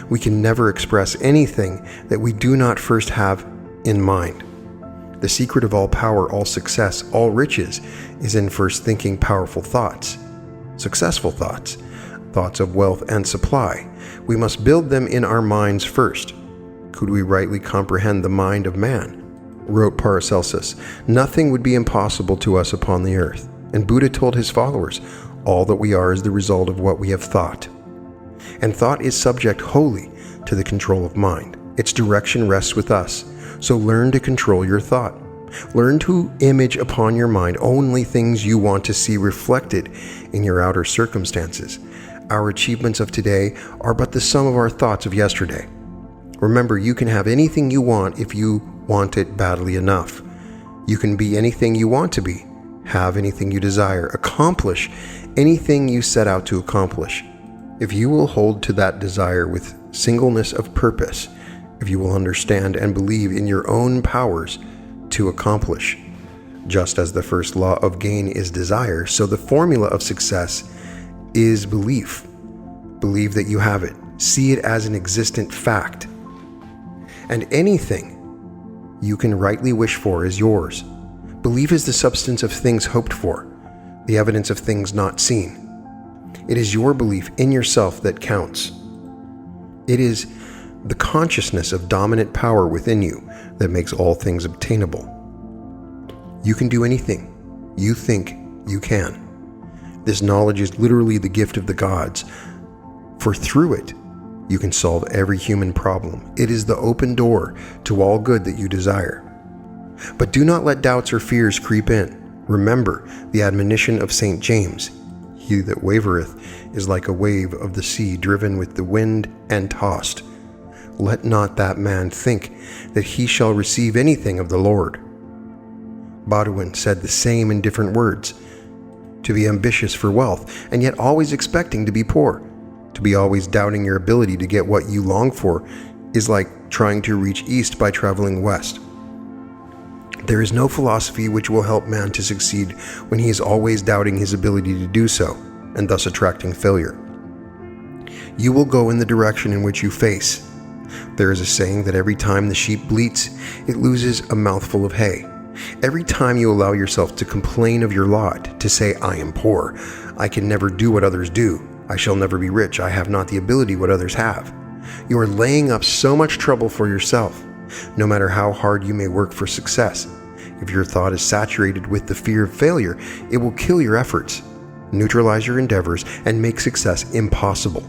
We can never express anything that we do not first have in mind. The secret of all power, all success, all riches is in first thinking powerful thoughts, successful thoughts, thoughts of wealth and supply. We must build them in our minds first. Could we rightly comprehend the mind of man? Wrote Paracelsus, nothing would be impossible to us upon the earth. And Buddha told his followers, all that we are is the result of what we have thought. And thought is subject wholly to the control of mind. Its direction rests with us. So learn to control your thought. Learn to image upon your mind only things you want to see reflected in your outer circumstances. Our achievements of today are but the sum of our thoughts of yesterday. Remember, you can have anything you want if you want it badly enough. You can be anything you want to be, have anything you desire, accomplish anything you set out to accomplish. If you will hold to that desire with singleness of purpose, if you will understand and believe in your own powers to accomplish. Just as the first law of gain is desire, so the formula of success is belief. Believe that you have it. See it as an existent fact. And anything you can rightly wish for is yours. Belief is the substance of things hoped for, the evidence of things not seen. It is your belief in yourself that counts. It is the consciousness of dominant power within you that makes all things obtainable. You can do anything you think you can. This knowledge is literally the gift of the gods, for through it, you can solve every human problem. It is the open door to all good that you desire. But do not let doubts or fears creep in. Remember the admonition of St. James, he that wavereth is like a wave of the sea driven with the wind and tossed. Let not that man think that he shall receive anything of the Lord. Baudouin said the same in different words. To be ambitious for wealth, and yet always expecting to be poor, to be always doubting your ability to get what you long for, is like trying to reach east by traveling west. There is no philosophy which will help man to succeed when he is always doubting his ability to do so, and thus attracting failure. You will go in the direction in which you face. There is a saying that every time the sheep bleats, it loses a mouthful of hay. Every time you allow yourself to complain of your lot, to say, I am poor, I can never do what others do, I shall never be rich, I have not the ability what others have, you are laying up so much trouble for yourself. No matter how hard you may work for success, if your thought is saturated with the fear of failure, it will kill your efforts, neutralize your endeavors, and make success impossible.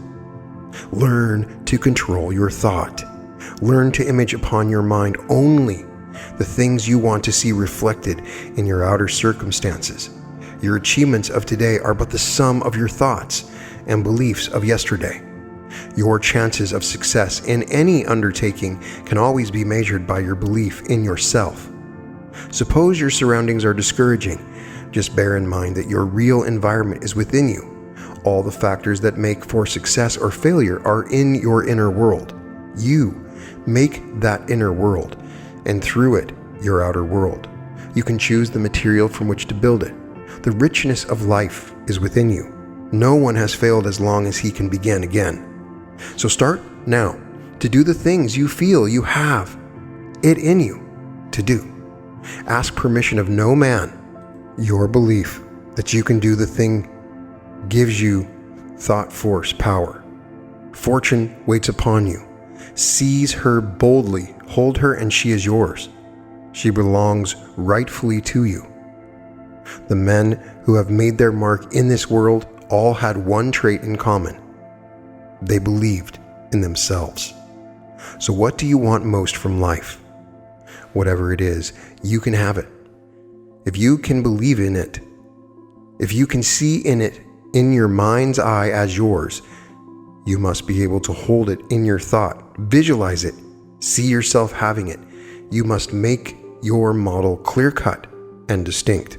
Learn to control your thought. Learn to image upon your mind only the things you want to see reflected in your outer circumstances. Your achievements of today are but the sum of your thoughts and beliefs of yesterday. Your chances of success in any undertaking can always be measured by your belief in yourself. Suppose your surroundings are discouraging. Just bear in mind that your real environment is within you. All the factors that make for success or failure are in your inner world. You make that inner world, and through it, your outer world. You can choose the material from which to build it. The richness of life is within you. No one has failed as long as he can begin again. So start now to do the things you feel you have it in you to do. Ask permission of no man. Your belief that you can do the thing gives you thought force power. Fortune waits upon you. Seize her boldly, hold her, and she is yours. She belongs rightfully to you. The men who have made their mark in this world all had one trait in common. They believed in themselves. So what do you want most from life? Whatever it is, you can have it. If you can believe in it, if you can see in it in your mind's eye as yours, you must be able to hold it in your thought, visualize it, see yourself having it. You must make your model clear-cut and distinct.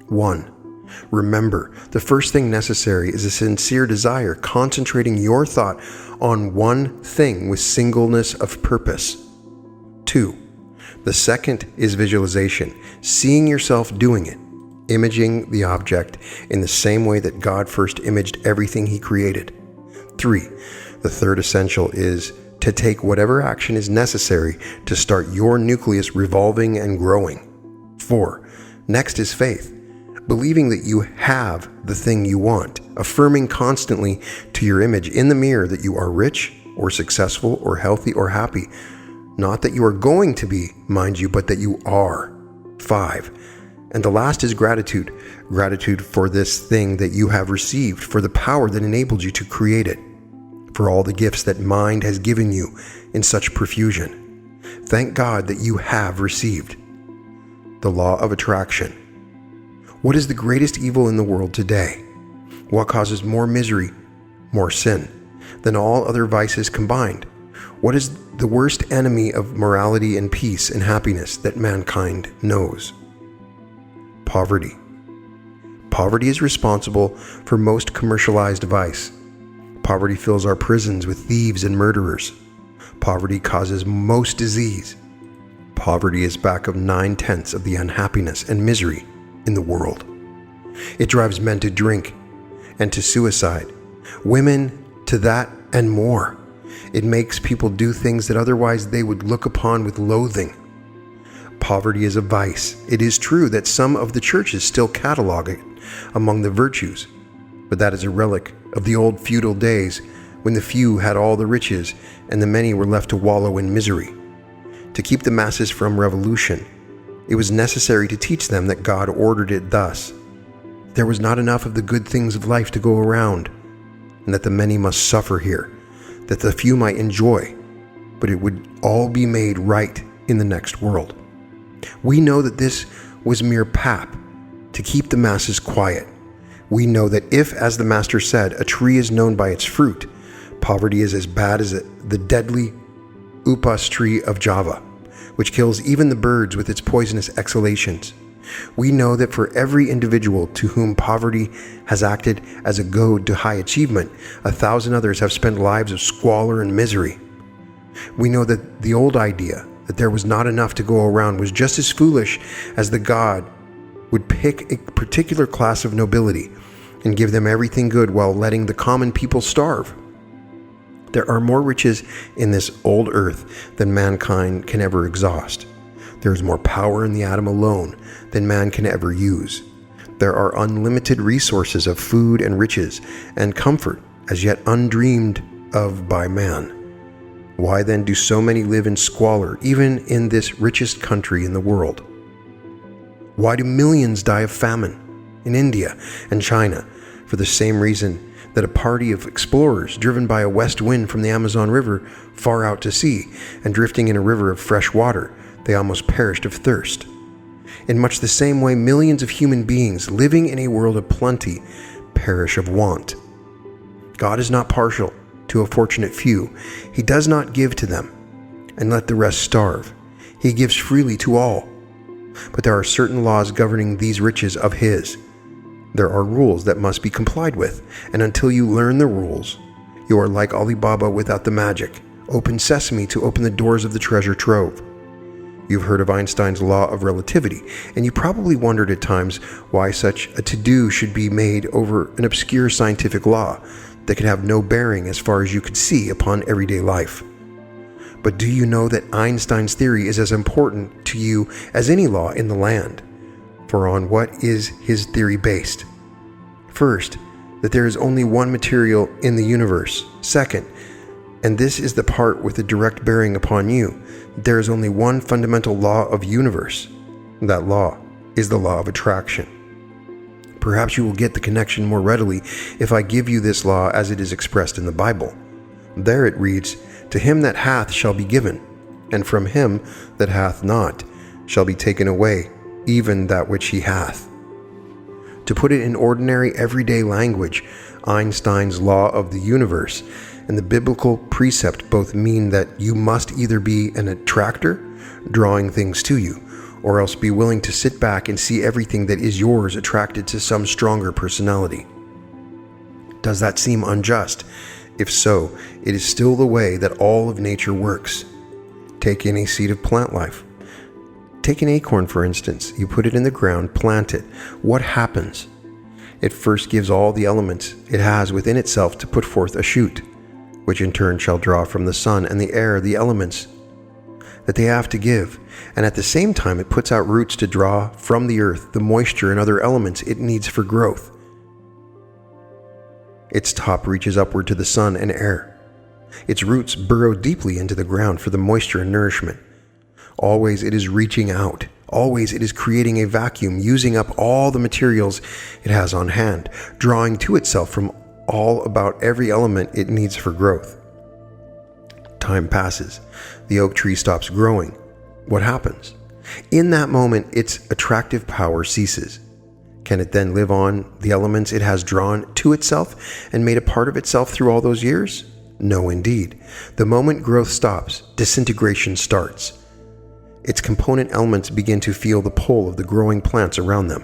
1. Remember, the first thing necessary is a sincere desire, concentrating your thought on one thing with singleness of purpose. 2. The second is visualization, seeing yourself doing it, imaging the object in the same way that God first imaged everything He created. 3. The third essential is to take whatever action is necessary to start your nucleus revolving and growing. 4. Next is faith, believing that you have the thing you want, affirming constantly to your image in the mirror that you are rich or successful or healthy or happy. Not that you are going to be, mind you, but that you are. 5. And the last is gratitude. Gratitude for this thing that you have received, for the power that enabled you to create it, for all the gifts that mind has given you in such profusion. Thank God that you have received. The law of attraction. What is the greatest evil in the world today? What causes more misery, more sin, than all other vices combined? What is the worst enemy of morality and peace and happiness that mankind knows? Poverty. Poverty is responsible for most commercialized vice. Poverty fills our prisons with thieves and murderers. Poverty causes most disease. Poverty is back of 9/10 of the unhappiness and misery in the world. It drives men to drink and to suicide, women to that and more. It makes people do things that otherwise they would look upon with loathing. Poverty is a vice. It is true that some of the churches still catalog it among the virtues, but that is a relic of the old feudal days when the few had all the riches and the many were left to wallow in misery. To keep the masses from revolution, it was necessary to teach them that God ordered it thus. There was not enough of the good things of life to go around, and that the many must suffer here, that the few might enjoy, but it would all be made right in the next world. We know that this was mere pap to keep the masses quiet. We know that if, as the Master said, a tree is known by its fruit, poverty is as bad as the deadly upas tree of Java, which kills even the birds with its poisonous exhalations. We know that for every individual to whom poverty has acted as a goad to high achievement, 1,000 others have spent lives of squalor and misery. We know that the old idea that there was not enough to go around was just as foolish as the God would pick a particular class of nobility and give them everything good while letting the common people starve. There are more riches in this old earth than mankind can ever exhaust. There is more power in the atom alone than man can ever use. There are unlimited resources of food and riches and comfort as yet undreamed of by man. Why then do so many live in squalor, even in this richest country in the world? Why do millions die of famine in India and China? For the same reason that a party of explorers driven by a west wind from the Amazon River far out to sea and drifting in a river of fresh water, they almost perished of thirst. In much the same way, millions of human beings living in a world of plenty perish of want. God is not partial to a fortunate few. He does not give to them and let the rest starve. He gives freely to all. But there are certain laws governing these riches of His. There are rules that must be complied with, and until you learn the rules, you are like Alibaba without the magic. Open sesame to open the doors of the treasure trove. You've heard of Einstein's law of relativity, and you probably wondered at times why such a to-do should be made over an obscure scientific law that could have no bearing as far as you could see upon everyday life. But do you know that Einstein's theory is as important to you as any law in the land? For on what is his theory based? First, that there is only one material in the universe. Second, and this is the part with a direct bearing upon you, there is only one fundamental law of universe. That law is the law of attraction. Perhaps you will get the connection more readily if I give you this law as it is expressed in the Bible. There it reads, "To him that hath shall be given, and from him that hath not shall be taken away even that which he hath." To put it in ordinary everyday language, Einstein's law of the universe and the biblical precept both mean that you must either be an attractor, drawing things to you, or else be willing to sit back and see everything that is yours attracted to some stronger personality. Does that seem unjust? If so, it is still the way that all of nature works. Take any seed of plant life. Take an acorn, for instance. You put it in the ground, plant it. What happens? It first gives all the elements it has within itself to put forth a shoot, which in turn shall draw from the sun and the air the elements that they have to give, and at the same time it puts out roots to draw from the earth the moisture and other elements it needs for growth. Its top reaches upward to the sun and air. Its roots burrow deeply into the ground for the moisture and nourishment. Always it is reaching out. Always it is creating a vacuum, using up all the materials it has on hand, drawing to itself from all about every element it needs for growth. Time passes. The oak tree stops growing. What happens? In that moment, its attractive power ceases. Can it then live on the elements it has drawn to itself and made a part of itself through all those years? No, indeed. The moment growth stops, disintegration starts. Its component elements begin to feel the pull of the growing plants around them.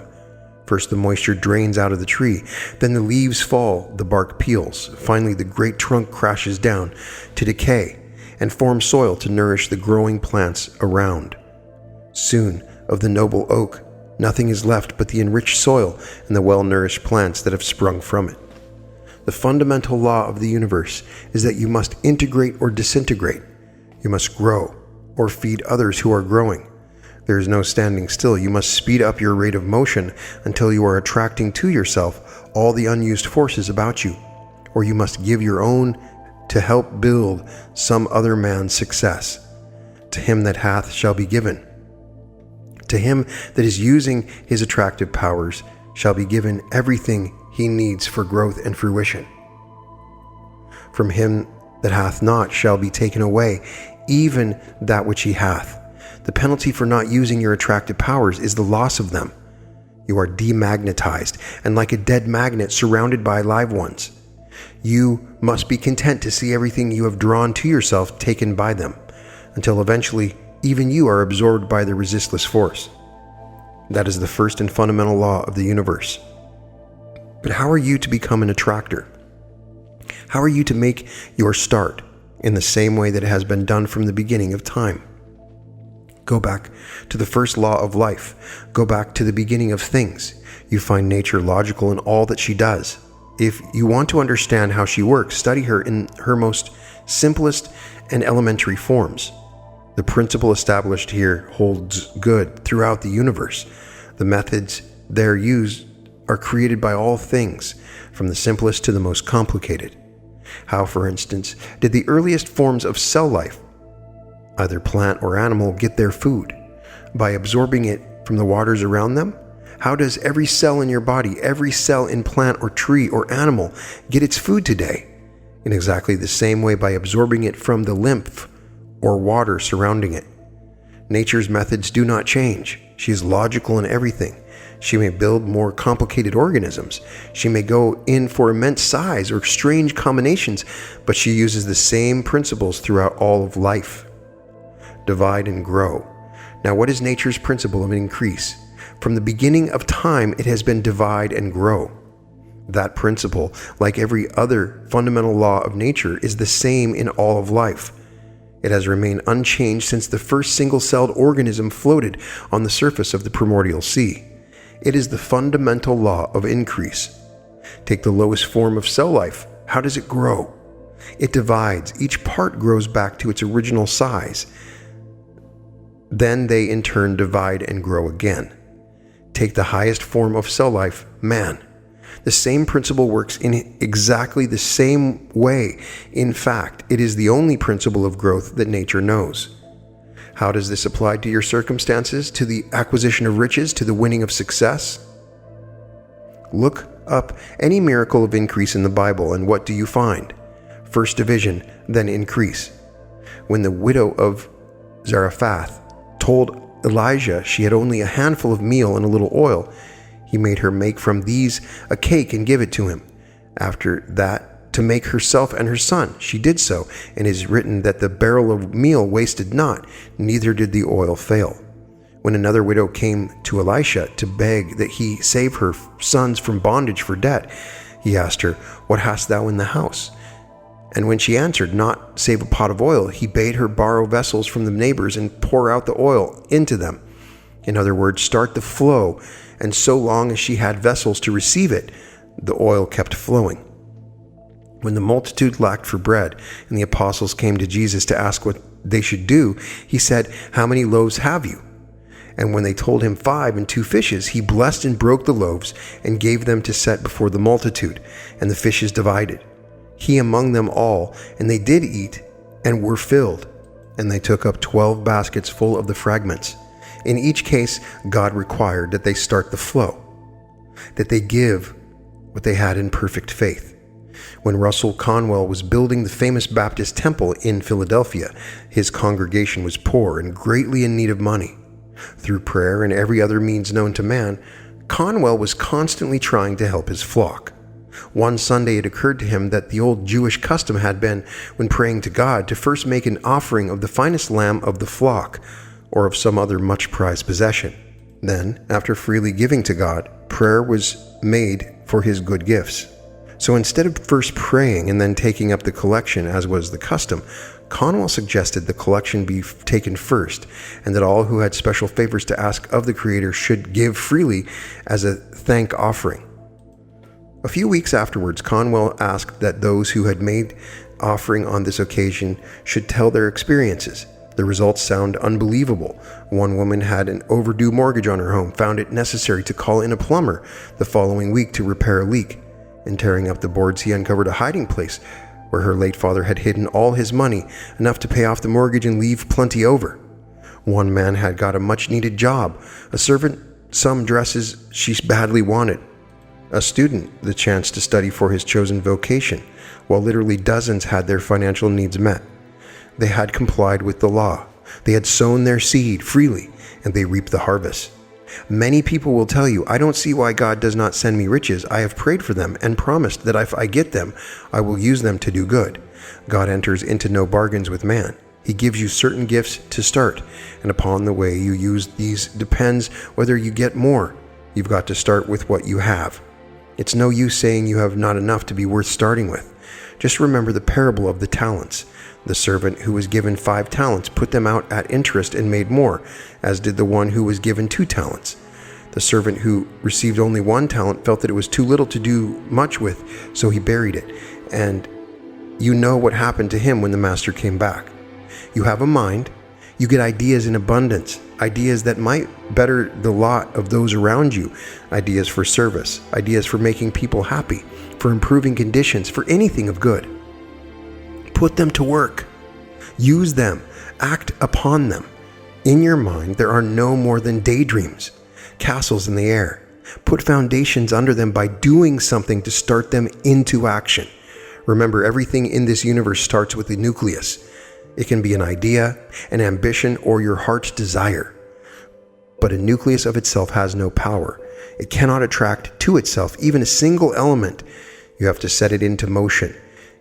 First, the moisture drains out of the tree, then the leaves fall, the bark peels. Finally, the great trunk crashes down to decay and form soil to nourish the growing plants around. Soon, of the noble oak, nothing is left but the enriched soil and the well-nourished plants that have sprung from it. The fundamental law of the universe is that you must integrate or disintegrate. You must grow or feed others who are growing. There is no standing still. You must speed up your rate of motion until you are attracting to yourself all the unused forces about you, or you must give your own to help build some other man's success. To him that hath shall be given. To him that is using his attractive powers shall be given everything he needs for growth and fruition. From him that hath not shall be taken away even that which he hath. The penalty for not using your attractive powers is the loss of them. You are demagnetized and like a dead magnet surrounded by live ones. You must be content to see everything you have drawn to yourself taken by them, until eventually even you are absorbed by the resistless force. That is the first and fundamental law of the universe. But how are you to become an attractor? How are you to make your start in the same way that it has been done from the beginning of time? Go back to the first law of life. Go back to the beginning of things. You find nature logical in all that she does. If you want to understand how she works, study her in her most simplest and elementary forms. The principle established here holds good throughout the universe. The methods there used are created by all things, from the simplest to the most complicated. How, for instance, did the earliest forms of cell life, either plant or animal, get their food? By absorbing it from the waters around them? How does every cell in your body, every cell in plant or tree or animal, get its food today? In exactly the same way, by absorbing it from the lymph or water surrounding it. Nature's methods do not change. She is logical in everything. She may build more complicated organisms. She may go in for immense size or strange combinations, but she uses the same principles throughout all of life. Divide and grow. Now, what is nature's principle of increase? From the beginning of time, it has been divide and grow. That principle, like every other fundamental law of nature, is the same in all of life. It has remained unchanged since the first single-celled organism floated on the surface of the primordial sea. It is the fundamental law of increase. Take the lowest form of cell life. How does it grow? It divides. Each part grows back to its original size. Then they in turn divide and grow again. Take the highest form of cell life, man. The same principle works in exactly the same way. In fact, it is the only principle of growth that nature knows. How does this apply to your circumstances, to the acquisition of riches, to the winning of success? Look up any miracle of increase in the Bible, and what do you find? First division, then increase. When the widow of Zarephath told Elijah she had only a handful of meal and a little oil, he made her make from these a cake and give it to him. After that, to make herself and her son. She did so, and it is written that the barrel of meal wasted not, neither did the oil fail. When another widow came to Elisha to beg that he save her sons from bondage for debt, he asked her, "What hast thou in the house?" And when she answered, "Not save a pot of oil," he bade her borrow vessels from the neighbors and pour out the oil into them. In other words, start the flow, and so long as she had vessels to receive it, the oil kept flowing. When the multitude lacked for bread, and the apostles came to Jesus to ask what they should do, he said, "How many loaves have you?" And when they told him 5 and 2 fishes, he blessed and broke the loaves and gave them to set before the multitude, and the fishes divided. He among them all, and they did eat and were filled. And they took up 12 baskets full of the fragments. In each case, God required that they start the flow, that they give what they had in perfect faith. When Russell Conwell was building the famous Baptist temple in Philadelphia, his congregation was poor and greatly in need of money. Through prayer and every other means known to man, Conwell was constantly trying to help his flock. One Sunday it occurred to him that the old Jewish custom had been, when praying to God, to first make an offering of the finest lamb of the flock, or of some other much prized possession. Then, after freely giving to God, prayer was made for his good gifts. So instead of first praying and then taking up the collection, as was the custom, Conwell suggested the collection be taken first, and that all who had special favors to ask of the Creator should give freely as a thank offering. A few weeks afterwards, Conwell asked that those who had made offering on this occasion should tell their experiences. The results sound unbelievable. One woman had an overdue mortgage on her home, found it necessary to call in a plumber the following week to repair a leak. In tearing up the boards, he uncovered a hiding place where her late father had hidden all his money, enough to pay off the mortgage and leave plenty over. One man had got a much-needed job, a servant some dresses she badly wanted, a student the chance to study for his chosen vocation, while literally dozens had their financial needs met. They had complied with the law. They had sown their seed freely, and they reaped the harvest. Many people will tell you, "I don't see why God does not send me riches. I have prayed for them and promised that if I get them, I will use them to do good." God enters into no bargains with man. He gives you certain gifts to start, and upon the way you use these depends whether you get more. You've got to start with what you have. It's no use saying you have not enough to be worth starting with. Just remember the parable of the talents. The servant who was given 5 talents put them out at interest and made more, as did the one who was given 2 talents. The servant who received only 1 talent felt that it was too little to do much with, so he buried it. And you know what happened to him when the master came back. You have a mind. You get ideas in abundance, ideas that might better the lot of those around you, ideas for service, ideas for making people happy, for improving conditions, for anything of good. Put them to work. Use them. Act upon them. In your mind, there are no more than daydreams, castles in the air. Put foundations under them by doing something to start them into action. Remember, everything in this universe starts with the nucleus. It can be an idea, an ambition, or your heart's desire. But a nucleus of itself has no power. It cannot attract to itself even a single element. You have to set it into motion.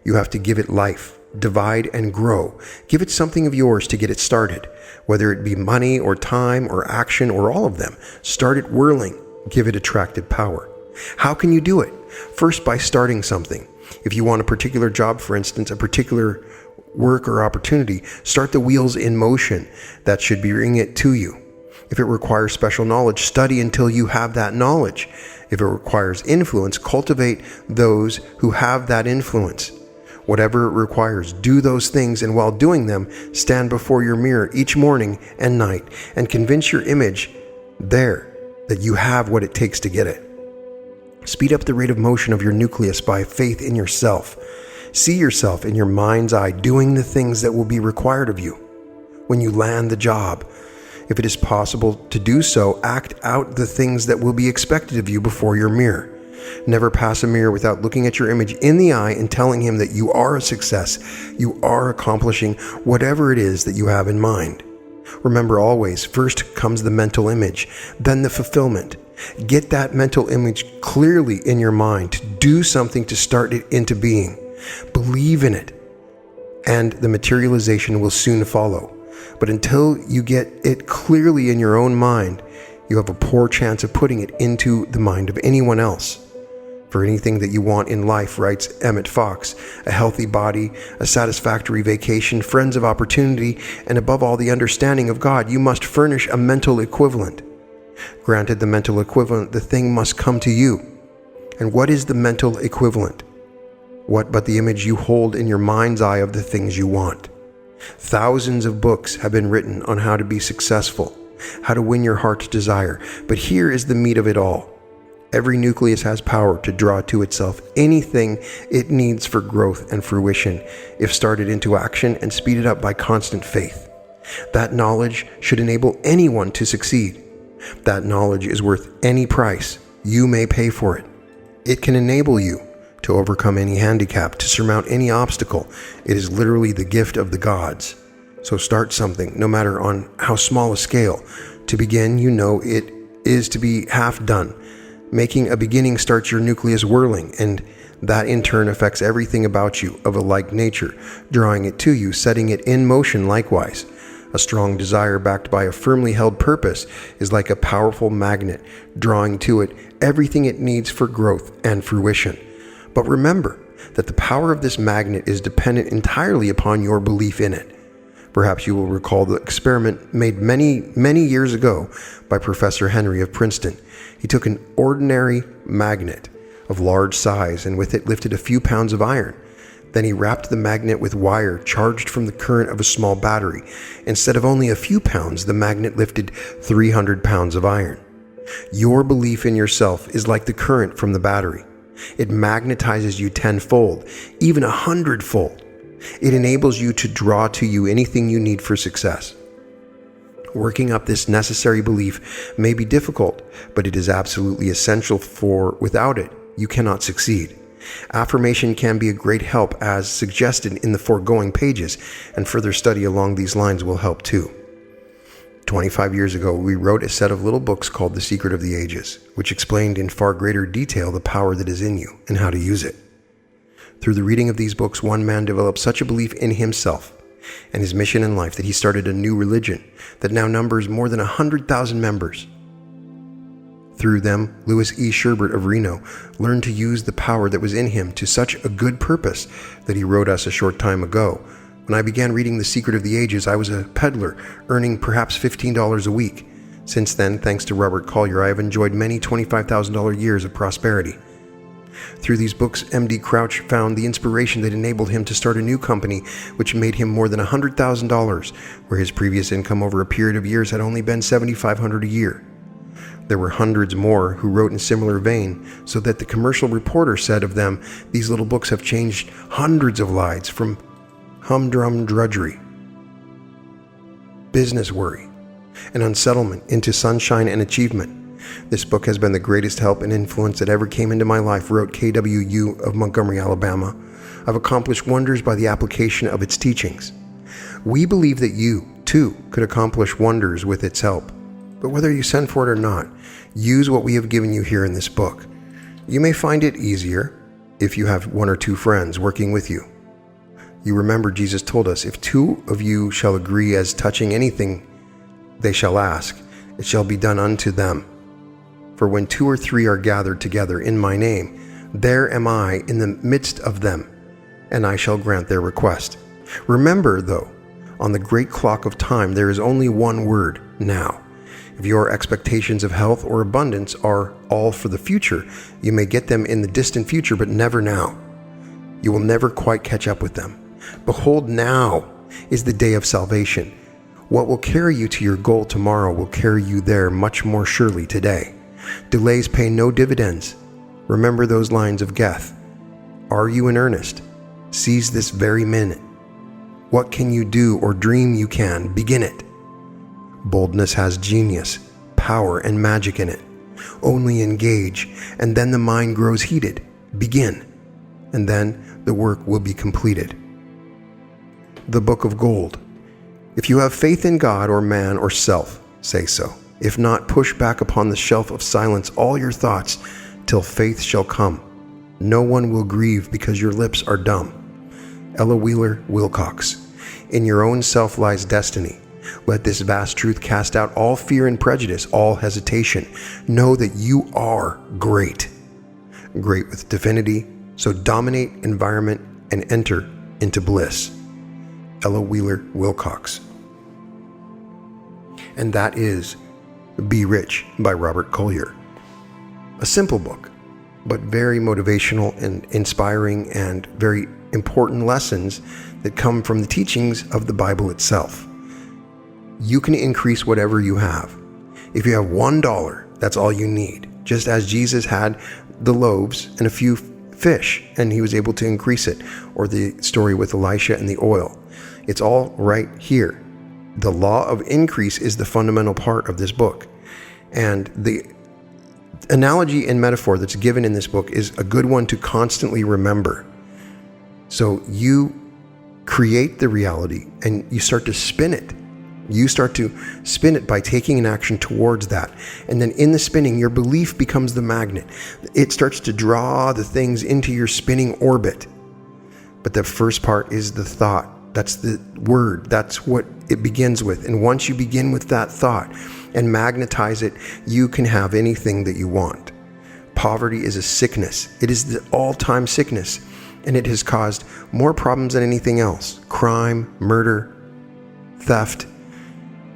You have to give it life. Divide and grow. Give it something of yours to get it started, whether it be money or time or action or all of them. Start it whirling. Give it attractive power. How can you do it? First, by starting something. If you want a particular job, for instance, a particular work or opportunity, start the wheels in motion. That should bring it to you. If it requires special knowledge, study until you have that knowledge. If it requires influence, cultivate those who have that influence. Whatever it requires, do those things, and while doing them, stand before your mirror each morning and night and convince your image there that you have what it takes to get it. Speed up the rate of motion of your nucleus by faith in yourself. See yourself in your mind's eye doing the things that will be required of you when you land the job. If it is possible to do so, act out the things that will be expected of you before your mirror. Never pass a mirror without looking at your image in the eye and telling him that you are a success. You are accomplishing whatever it is that you have in mind. Remember always, first comes the mental image, then the fulfillment. Get that mental image clearly in your mind. Do something to start it into being. Believe in it, and the materialization will soon follow. But until you get it clearly in your own mind, you have a poor chance of putting it into the mind of anyone else. For anything that you want in life, writes Emmett Fox, a healthy body, a satisfactory vacation, friends of opportunity, and above all the understanding of God, you must furnish a mental equivalent. Granted the mental equivalent, the thing must come to you. And what is the mental equivalent? What but the image you hold in your mind's eye of the things you want? Thousands of books have been written on how to be successful, how to win your heart's desire, but here is the meat of it all. Every nucleus has power to draw to itself anything it needs for growth and fruition, if started into action and speeded up by constant faith. That knowledge should enable anyone to succeed. That knowledge is worth any price you may pay for it. It can enable you to overcome any handicap, to surmount any obstacle. It is literally the gift of the gods. So start something, no matter on how small a scale. To begin, you know it is to be half done. Making a beginning starts your nucleus whirling, and that in turn affects everything about you of a like nature, drawing it to you, setting it in motion likewise. A strong desire backed by a firmly held purpose is like a powerful magnet, drawing to it everything it needs for growth and fruition. But remember that the power of this magnet is dependent entirely upon your belief in it. Perhaps you will recall the experiment made many years ago by Professor Henry of Princeton. He took an ordinary magnet of large size and with it lifted a few pounds of iron. Then he wrapped the magnet with wire charged from the current of a small battery. Instead of only a few pounds, the magnet lifted 300 pounds of iron. Your belief in yourself is like the current from the battery. It magnetizes you tenfold, even 100-fold. It enables you to draw to you anything you need for success. Working up this necessary belief may be difficult, but it is absolutely essential, for without it, you cannot succeed. Affirmation can be a great help, as suggested in the foregoing pages, and further study along these lines will help too. 25 years ago, we wrote a set of little books called The Secret of the Ages, which explained in far greater detail the power that is in you and how to use it. Through the reading of these books, one man developed such a belief in himself and his mission in life that he started a new religion that now numbers more than 100,000 members. Through them, Louis E. Sherbert of Reno learned to use the power that was in him to such a good purpose that he wrote us a short time ago. When I began reading The Secret of the Ages, I was a peddler, earning perhaps $15 a week. Since then, thanks to Robert Collier, I have enjoyed many $25,000 years of prosperity. Through these books, M.D. Crouch found the inspiration that enabled him to start a new company, which made him more than $100,000, where his previous income over a period of years had only been $7,500 a year. There were hundreds more who wrote in similar vein, so that the commercial reporter said of them, "These little books have changed hundreds of lives from humdrum drudgery, business worry, and unsettlement into sunshine and achievement. This book has been the greatest help and influence that ever came into my life," wrote K.W.U. of Montgomery, Alabama. "I've accomplished wonders by the application of its teachings." We believe that you, too, could accomplish wonders with its help. But whether you send for it or not, use what we have given you here in this book. You may find it easier if you have one or two friends working with you. You remember Jesus told us, "If two of you shall agree as touching anything they shall ask, it shall be done unto them. For when 2 or 3 are gathered together in my name, there am I in the midst of them, and I shall grant their request." Remember, though, on the great clock of time there is only one word, now. If your expectations of health or abundance are all for the future, you may get them in the distant future, but never now. You will never quite catch up with them. Behold, now is the day of salvation. What will carry you to your goal tomorrow will carry you there much more surely today. Delays pay no dividends. Remember those lines of Goethe. Are you in earnest? Seize this very minute. What can you do or dream you can? Begin it. Boldness has genius, power, and magic in it. only engage, and then the mind grows heated. Begin, and then the work will be completed. The Book of Gold. If you have faith in God or man or self, say so. If not, push back upon the shelf of silence all your thoughts till faith shall come. No one will grieve because your lips are dumb. Ella Wheeler Wilcox. In your own self lies destiny. Let this vast truth cast out all fear and prejudice, all hesitation. Know that you are great. Great with divinity, so dominate environment and enter into bliss. Ella Wheeler Wilcox. And that is Be Rich by Robert Collier. A simple book, but very motivational and inspiring, and very important lessons that come from the teachings of the Bible itself. You can increase whatever you have. If you have $1, that's all you need. Just as Jesus had the loaves and a few fish, and he was able to increase it. Or the story with Elisha and the oil. It's all right here. The law of increase is the fundamental part of this book. And the analogy and metaphor that's given in this book is a good one to constantly remember. So you create the reality and you start to spin it. You start to spin it by taking an action towards that. And then in the spinning, your belief becomes the magnet. It starts to draw the things into your spinning orbit. But the first part is the thought. That's the word. That's what it begins with. And once you begin with that thought and magnetize it, you can have anything that you want. Poverty is a sickness. It is the all-time sickness. And it has caused more problems than anything else. Crime, murder, theft.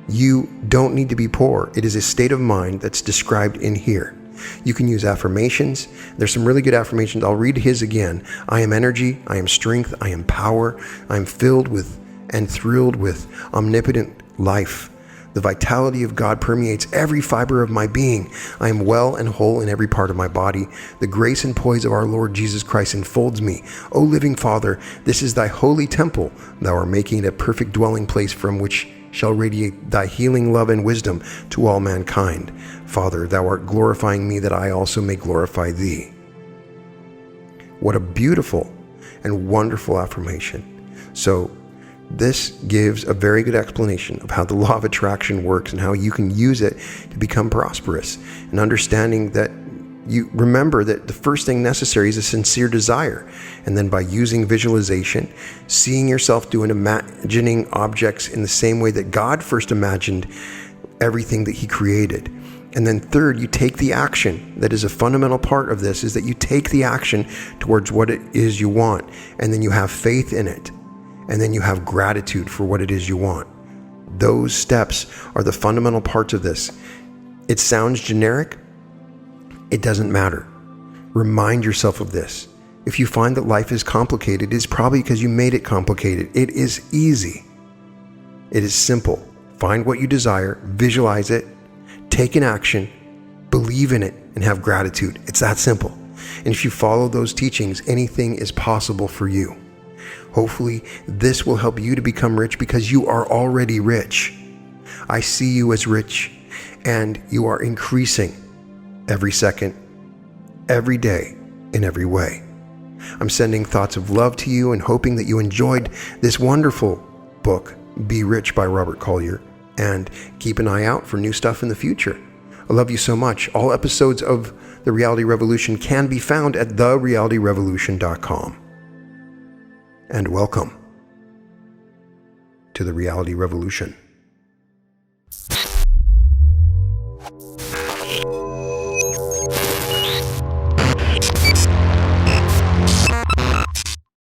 You don't need to be poor. It is a state of mind that's described in here. You can use affirmations. There's some really good affirmations. I'll read his again. I am energy. I am strength. I am power. I am filled with and thrilled with omnipotent life. The vitality of God permeates every fiber of my being. I am well and whole in every part of my body. The grace and poise of our Lord Jesus Christ enfolds me. O living Father, this is thy holy temple. Thou art making it a perfect dwelling place from which shall radiate thy healing love and wisdom to all mankind. Father, thou art glorifying me that I also may glorify thee. What a beautiful and wonderful affirmation. So this gives a very good explanation of how the law of attraction works and how you can use it to become prosperous, and understanding that you remember that the first thing necessary is a sincere desire. And then by using visualization, seeing yourself doing imagining objects in the same way that God first imagined everything that he created. And then third, you take the action. That is a fundamental part of this, is that you take the action towards what it is you want. And then you have faith in it. And then you have gratitude for what it is you want. Those steps are the fundamental parts of this. It sounds generic. It doesn't matter. Remind yourself of this. If you find that life is complicated, it is probably because you made it complicated. It is easy. It is simple. Find what you desire, visualize it, take an action, believe in it, and have gratitude. It's that simple. And if you follow those teachings, anything is possible for you. Hopefully, this will help you to become rich because you are already rich. I see you as rich, and you are increasing every second, every day, in every way. I'm sending thoughts of love to you and hoping that you enjoyed this wonderful book, Be Rich by Robert Collier, and keep an eye out for new stuff in the future. I love you so much. All episodes of The Reality Revolution can be found at therealityrevolution.com. And welcome to The Reality Revolution.